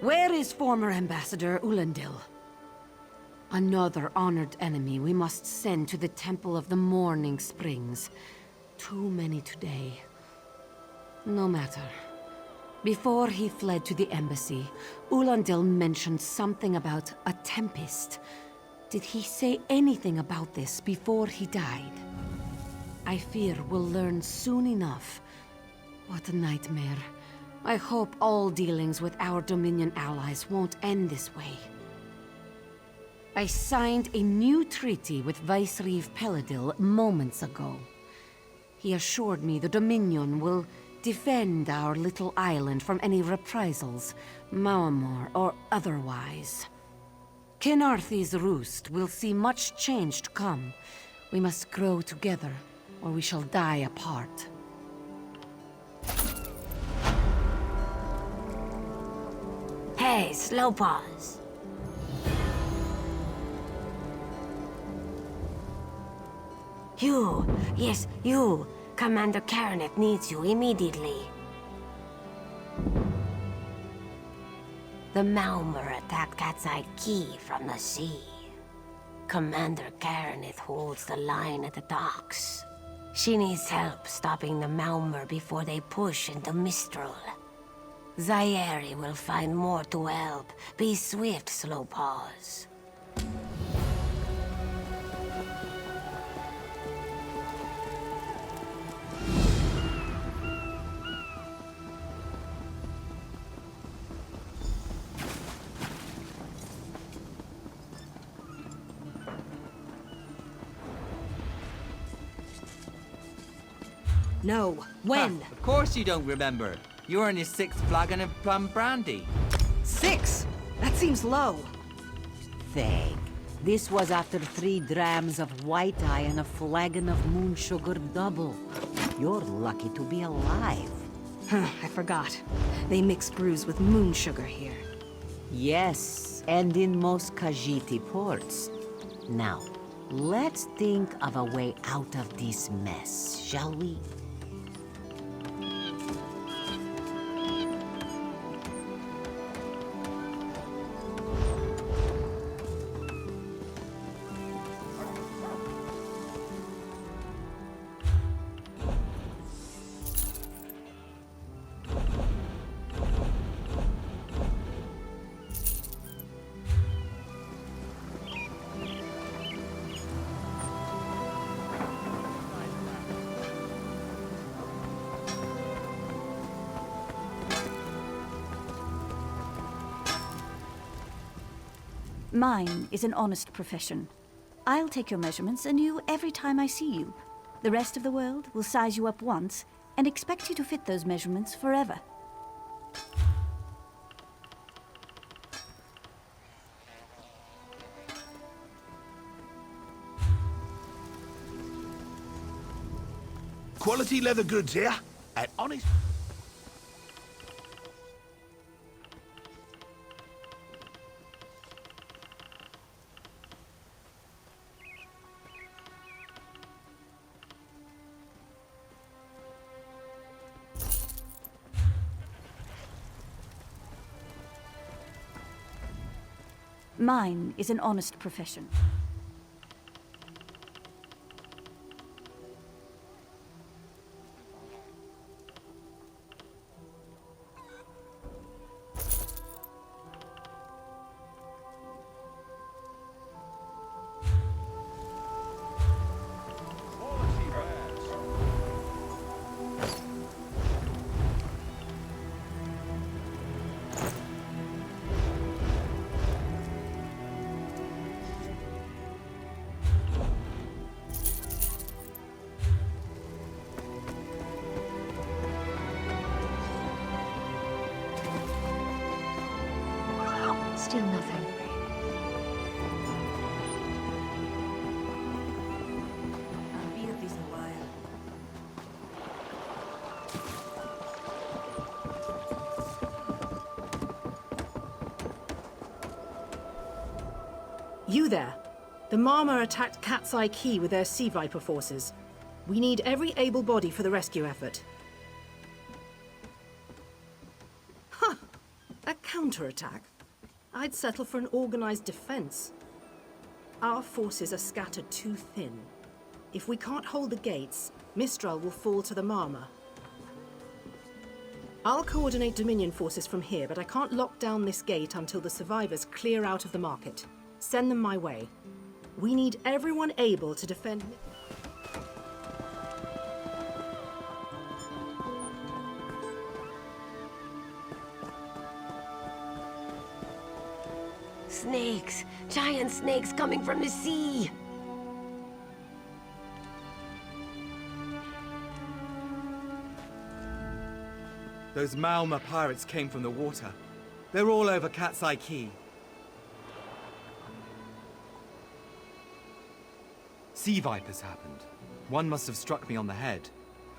Where is former Ambassador Ulandil? Another honored enemy we must send to the Temple of the Morning Springs. Too many today. No matter. Before he fled to the embassy, Ulandil mentioned something about a tempest. Did he say anything about this before he died? I fear we'll learn soon enough. What a nightmare. I hope all dealings with our Dominion allies won't end this way. I signed a new treaty with Vicereeve Peladil moments ago. He assured me the Dominion will defend our little island from any reprisals, Maormer or otherwise. Khenarthi's roost will see much change to come. We must grow together, or we shall die apart. Hey, Slowpaws. You, yes, you. Commander Karanet needs you immediately. The Maormer attacked Cat's Eye Key from the sea. Commander Karanet holds the line at the docks. She needs help stopping the Maormer before they push into Mistral. Zairi will find more to help. Be swift, Slowpaws. No. When? Of course you don't remember. You're on your 6th flagon of plum brandy. 6? That seems low. Vague. This was after 3 drams of white eye and a flagon of moon sugar double. You're lucky to be alive. I forgot. They mix brews with moon sugar here. Yes, and in most Khajiit ports. Now, let's think of a way out of this mess, shall we? Mine is an honest profession. I'll take your measurements anew every time I see you. The rest of the world will size you up once and expect you to fit those measurements forever. Quality leather goods here, and honest... Mine is an honest profession. Still nothing. I'll be at this a while. You there. The Marmor attacked Cat's Eye Key with their Sea Viper forces. We need every able body for the rescue effort. Huh! A counterattack? I'd settle for an organized defense. Our forces are scattered too thin. If we can't hold the gates, Mistral will fall to the Marmor. I'll coordinate Dominion forces from here, but I can't lock down this gate until the survivors clear out of the market. Send them my way. We need everyone able to defend... Snakes! Giant snakes coming from the sea! Those Malma pirates came from the water. They're all over Cat's Eye Key. Sea vipers happened. One must have struck me on the head.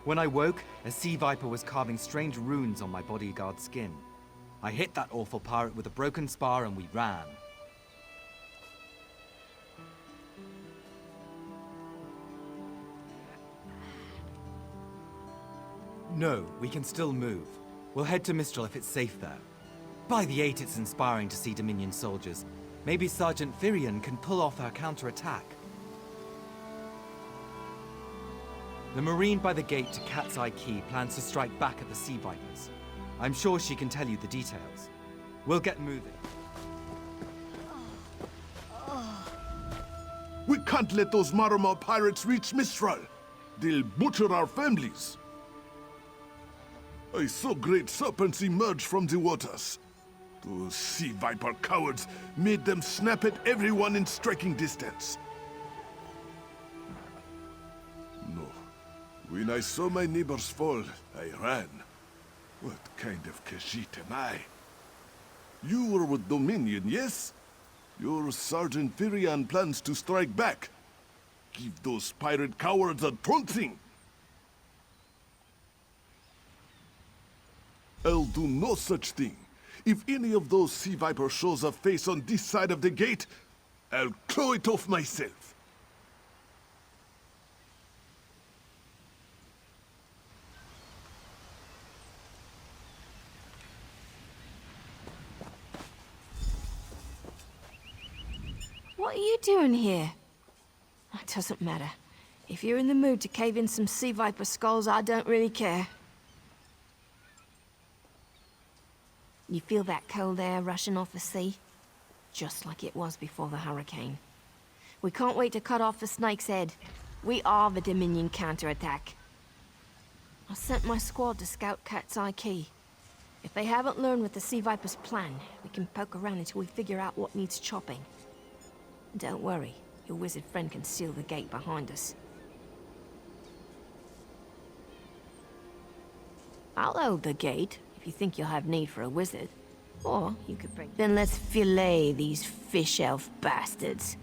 When I woke, a sea viper was carving strange runes on my bodyguard's skin. I hit that awful pirate with a broken spar and we ran. No, we can still move. We'll head to Mistral if it's safe there. By the 8, it's inspiring to see Dominion soldiers. Maybe Sergeant Firion can pull off our counterattack. The Marine by the gate to Cat's Eye Key plans to strike back at the Sea Vipers. I'm sure she can tell you the details. We'll get moving. We can't let those Marmor pirates reach Mistral. They'll butcher our families. I saw great serpents emerge from the waters. Those sea viper cowards made them snap at everyone in striking distance. No. When I saw my neighbors fall, I ran. What kind of Khajiit am I? You were with Dominion, yes? Your Sergeant Firion plans to strike back. Give those pirate cowards a trouncing. I'll do no such thing. If any of those sea vipers shows a face on this side of the gate, I'll claw it off myself. What are you doing here? That doesn't matter. If you're in the mood to cave in some sea viper skulls, I don't really care. You feel that cold air rushing off the sea? Just like it was before the hurricane. We can't wait to cut off the snake's head. We are the Dominion counterattack. I sent my squad to scout Cat's Eye Key. If they haven't learned what the Sea Viper's plan, we can poke around until we figure out what needs chopping. Don't worry. Your wizard friend can seal the gate behind us. I'll hold the gate, if you think you'll have need for a wizard. Or you could bring... Then let's fillet these fish elf bastards.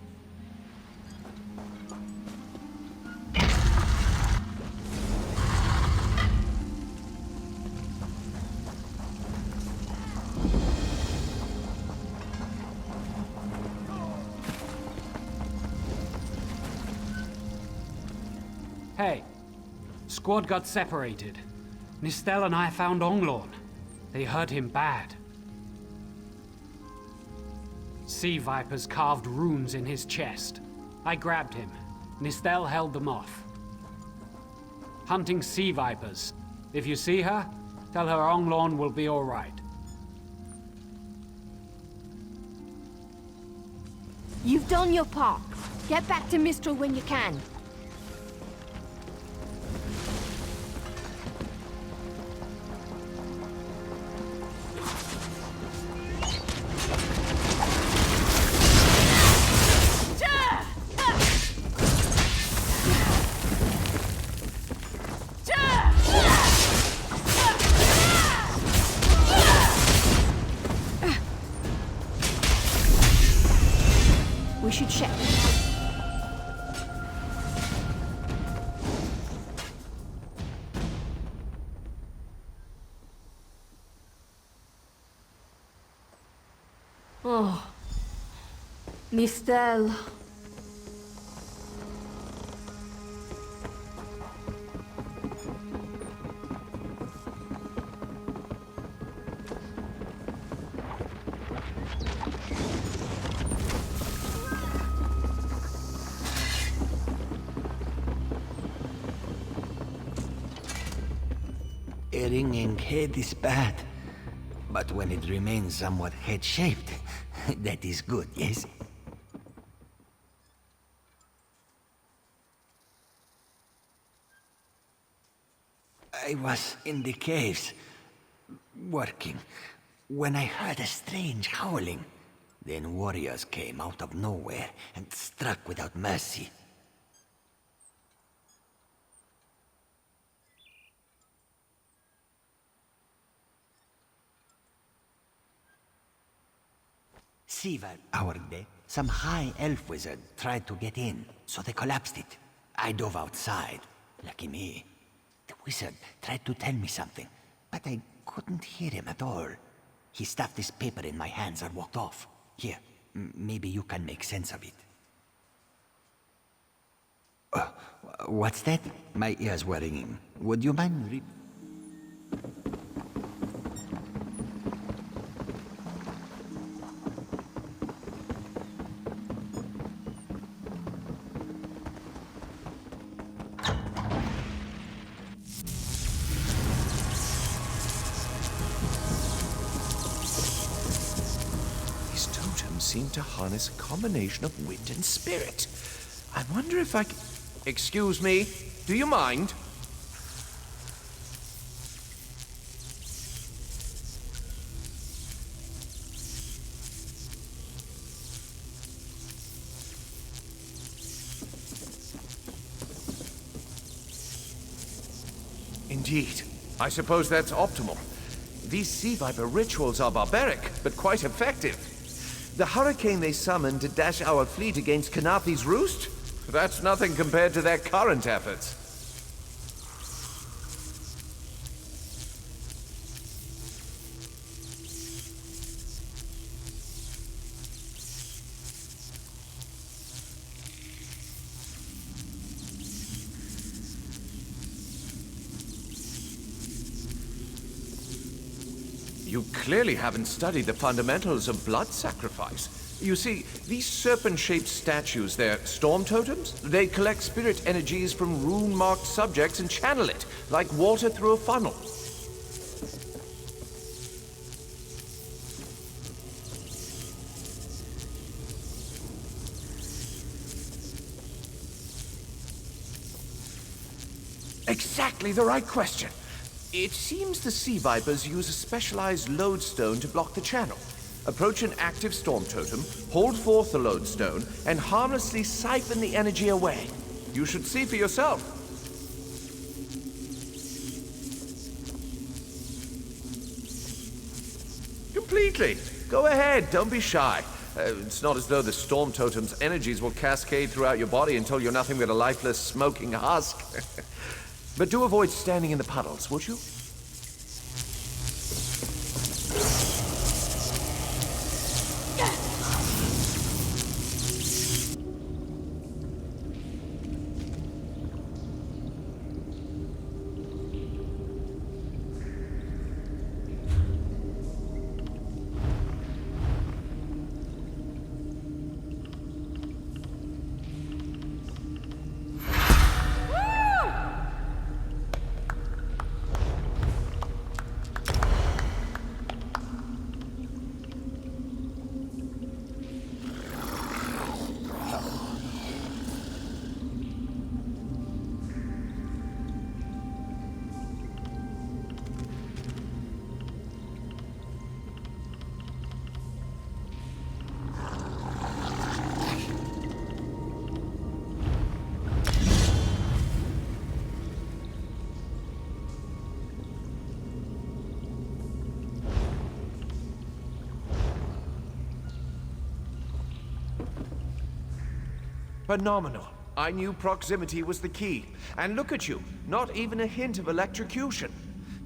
Hey, squad got separated. Nistel and I found Onglorn. They hurt him bad. Sea vipers carved runes in his chest. I grabbed him. Nistel held them off. Hunting sea vipers. If you see her, tell her Onglorn will be all right. You've done your part. Get back to Mistral when you can. We should check. Oh, Nistel. A ringing head is bad, but when it remains somewhat head-shaped, that is good, yes? I was in the caves, working, when I heard a strange howling. Then warriors came out of nowhere and struck without mercy. Sivar, our day, some high elf wizard tried to get in, so they collapsed it. I dove outside. Lucky me. The wizard tried to tell me something, but I couldn't hear him at all. He stuffed this paper in my hands and walked off. Here, maybe you can make sense of it. What's that? My ears were ringing. Would you mind seem to harness a combination of wind and spirit. I wonder if I can... Excuse me, do you mind? Indeed. I suppose that's optimal. These sea viper rituals are barbaric, but quite effective. The hurricane they summoned to dash our fleet against Kanafi's roost? That's nothing compared to their current efforts. You clearly haven't studied the fundamentals of blood sacrifice. You see, these serpent-shaped statues, they're storm totems. They collect spirit energies from rune-marked subjects and channel it, like water through a funnel. Exactly the right question. It seems the sea vipers use a specialized lodestone to block the channel. Approach an active storm totem, hold forth the lodestone, and harmlessly siphon the energy away. You should see for yourself. Completely. Go ahead, don't be shy. It's not as though the storm totem's energies will cascade throughout your body until you're nothing but a lifeless, smoking husk. But do avoid standing in the puddles, would you? Phenomenal. I knew proximity was the key. And look at you, not even a hint of electrocution.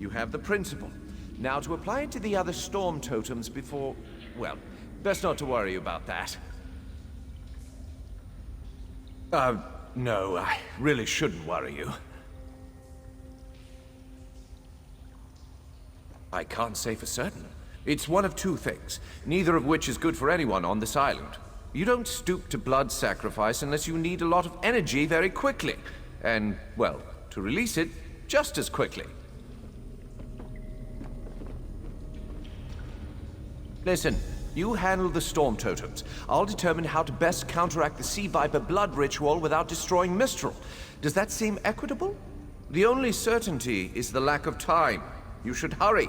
You have the principle. Now to apply it to the other storm totems before... well, best not to worry about that. No, I really shouldn't worry you. I can't say for certain. It's one of two things, neither of which is good for anyone on this island. You don't stoop to blood sacrifice unless you need a lot of energy very quickly. And, well, to release it just as quickly. Listen, you handle the storm totems. I'll determine how to best counteract the Sea Viper blood ritual without destroying Mistral. Does that seem equitable? The only certainty is the lack of time. You should hurry.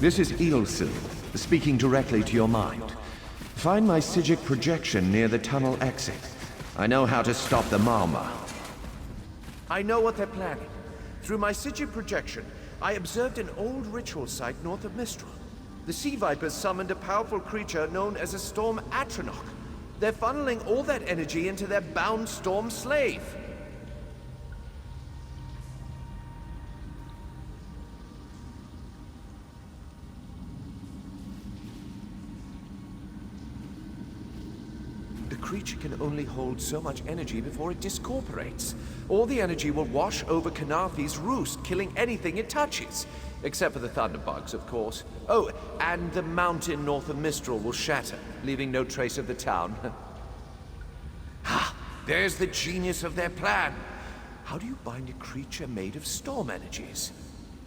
This is Ilsil, speaking directly to your mind. Find my Psijic projection near the tunnel exit. I know how to stop the Malma. I know what they're planning. Through my Psijic projection, I observed an old ritual site north of Mistral. The Sea Vipers summoned a powerful creature known as a Storm Atronach. They're funneling all that energy into their bound Storm Slave. The creature can only hold so much energy before it discorporates. All the energy will wash over Khenarthi's roost, killing anything it touches. Except for the thunderbugs, of course. Oh, and the mountain north of Mistral will shatter, leaving no trace of the town. Ha! There's the genius of their plan. How do you bind a creature made of storm energies?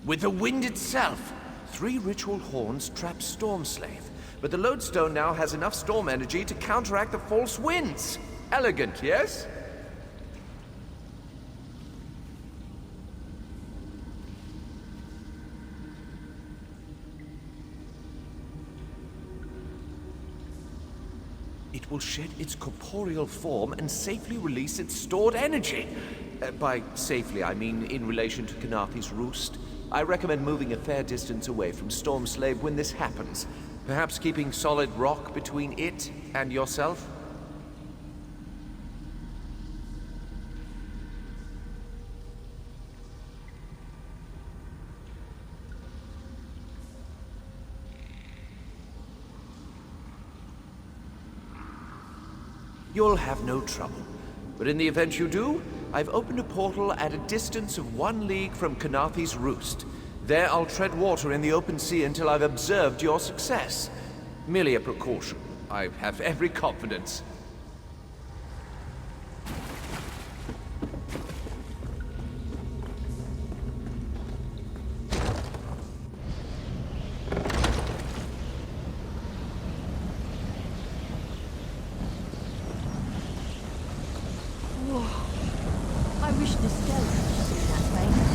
With the wind itself. 3 ritual horns trap Storm Slave. But the lodestone now has enough storm energy to counteract the false winds. Elegant, yes? It will shed its corporeal form and safely release its stored energy. By safely, I mean in relation to Khenarthi's roost. I recommend moving a fair distance away from Storm Slave when this happens. Perhaps keeping solid rock between it and yourself? You'll have no trouble. But in the event you do, I've opened a portal at a distance of 1 league from Khenarthi's roost. There I'll tread water in the open sea until I've observed your success. Merely a precaution. I have every confidence. Whoa. I wish the Stella could see that way.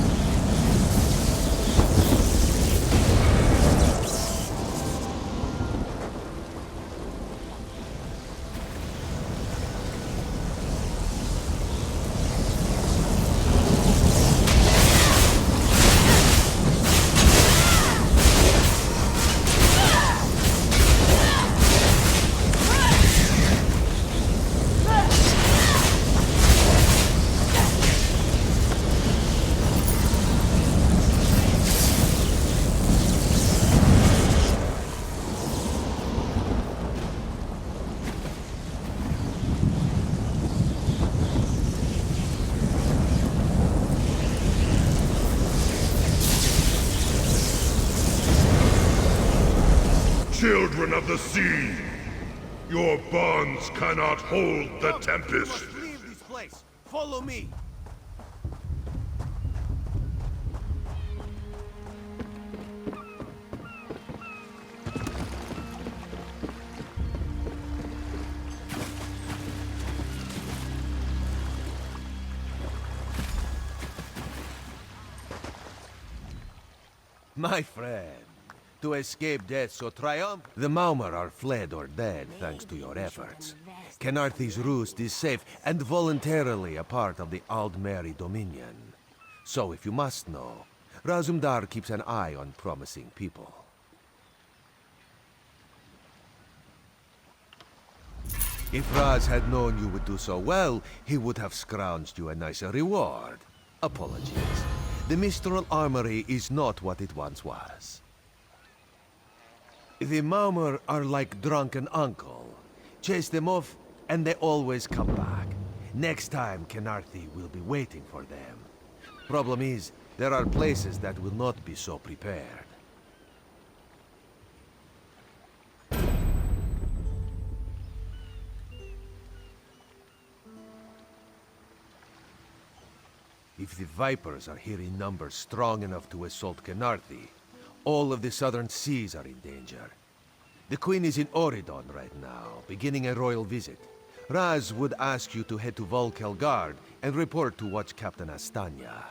Children of the sea, your bonds cannot hold the tempest. We must leave this place. Follow me. My friend, to escape death so triumphant, the Maumar are fled or dead thanks to your efforts. Khenarthi's roost is safe and voluntarily a part of the Aldmeri Dominion. So if you must know, Razumdar keeps an eye on promising people. If Raz had known you would do so well, he would have scrounged you a nicer reward. Apologies. The Mistral Armory is not what it once was. The Maumar are like drunken uncle. Chase them off, and they always come back. Next time, Khenarthi will be waiting for them. Problem is, there are places that will not be so prepared. If the Vipers are here in numbers strong enough to assault Khenarthi, all of the southern seas are in danger. The Queen is in Oridon right now, beginning a royal visit. Raz would ask you to head to Volkel Guard and report to Watch Captain Astanya.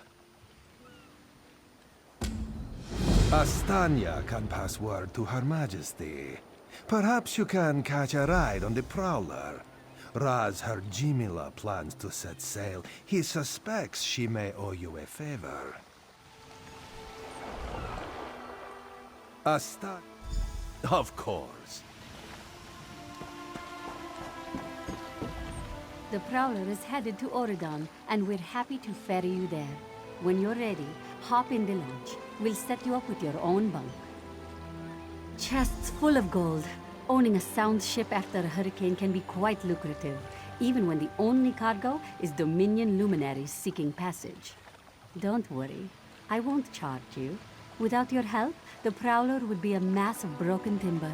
Astanya can pass word to Her Majesty. Perhaps you can catch a ride on the Prowler. Raz her Jimila plans to set sail. He suspects she may owe you a favor. Of course. The Prowler is headed to Oridon, and we're happy to ferry you there. When you're ready, hop in the launch. We'll set you up with your own bunk. Chests full of gold. Owning a sound ship after a hurricane can be quite lucrative, even when the only cargo is Dominion luminaries seeking passage. Don't worry, I won't charge you. Without your help, the Prowler would be a mass of broken timber.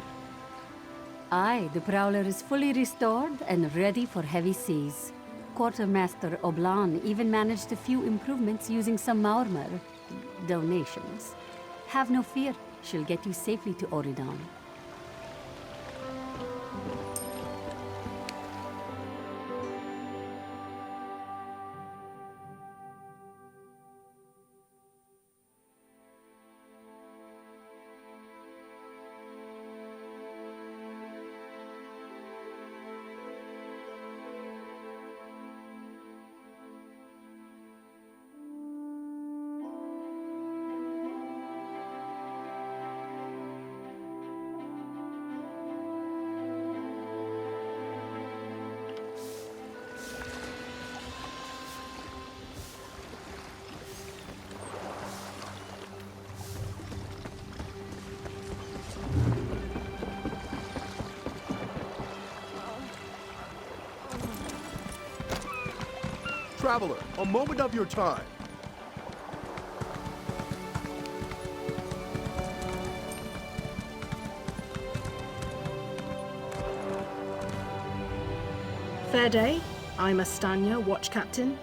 Aye, the Prowler is fully restored and ready for heavy seas. Quartermaster Oblan even managed a few improvements using some Maormer donations. Have no fear, she'll get you safely to Oridon. Traveler, a moment of your time. Fair day. I'm Astanya, watch captain.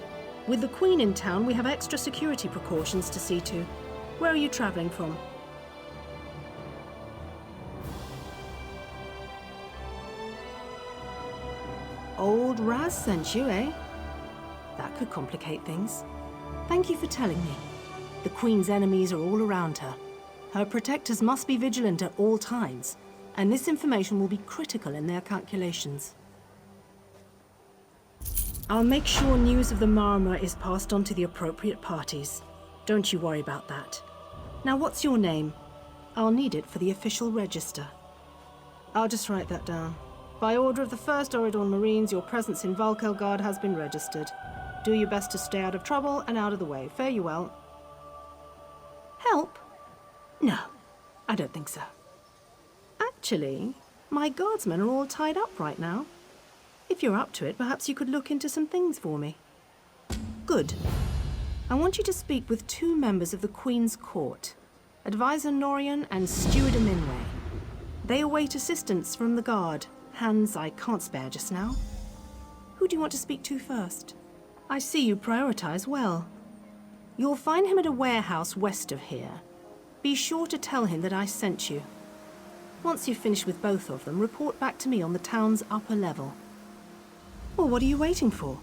With the Queen in town, we have extra security precautions to see to. Where are you traveling from? Old Raz sent you, eh? That could complicate things. Thank you for telling me. The Queen's enemies are all around her. Her protectors must be vigilant at all times, and this information will be critical in their calculations. I'll make sure news of the Maormer is passed on to the appropriate parties. Don't you worry about that. Now, what's your name? I'll need it for the official register. I'll just write that down. By order of the 1st Oridon Marines, your presence in Valkelgard has been registered. Do your best to stay out of trouble and out of the way. Fare you well. Help? No, I don't think so. Actually, my guardsmen are all tied up right now. If you're up to it, perhaps you could look into some things for me. Good. I want you to speak with 2 members of the Queen's Court, Advisor Norian and Steward Aminway. They await assistance from the guard, hands I can't spare just now. Who do you want to speak to first? I see you prioritize well. You'll find him at a warehouse west of here. Be sure to tell him that I sent you. Once you've finished with both of them, report back to me on the town's upper level. Well, what are you waiting for?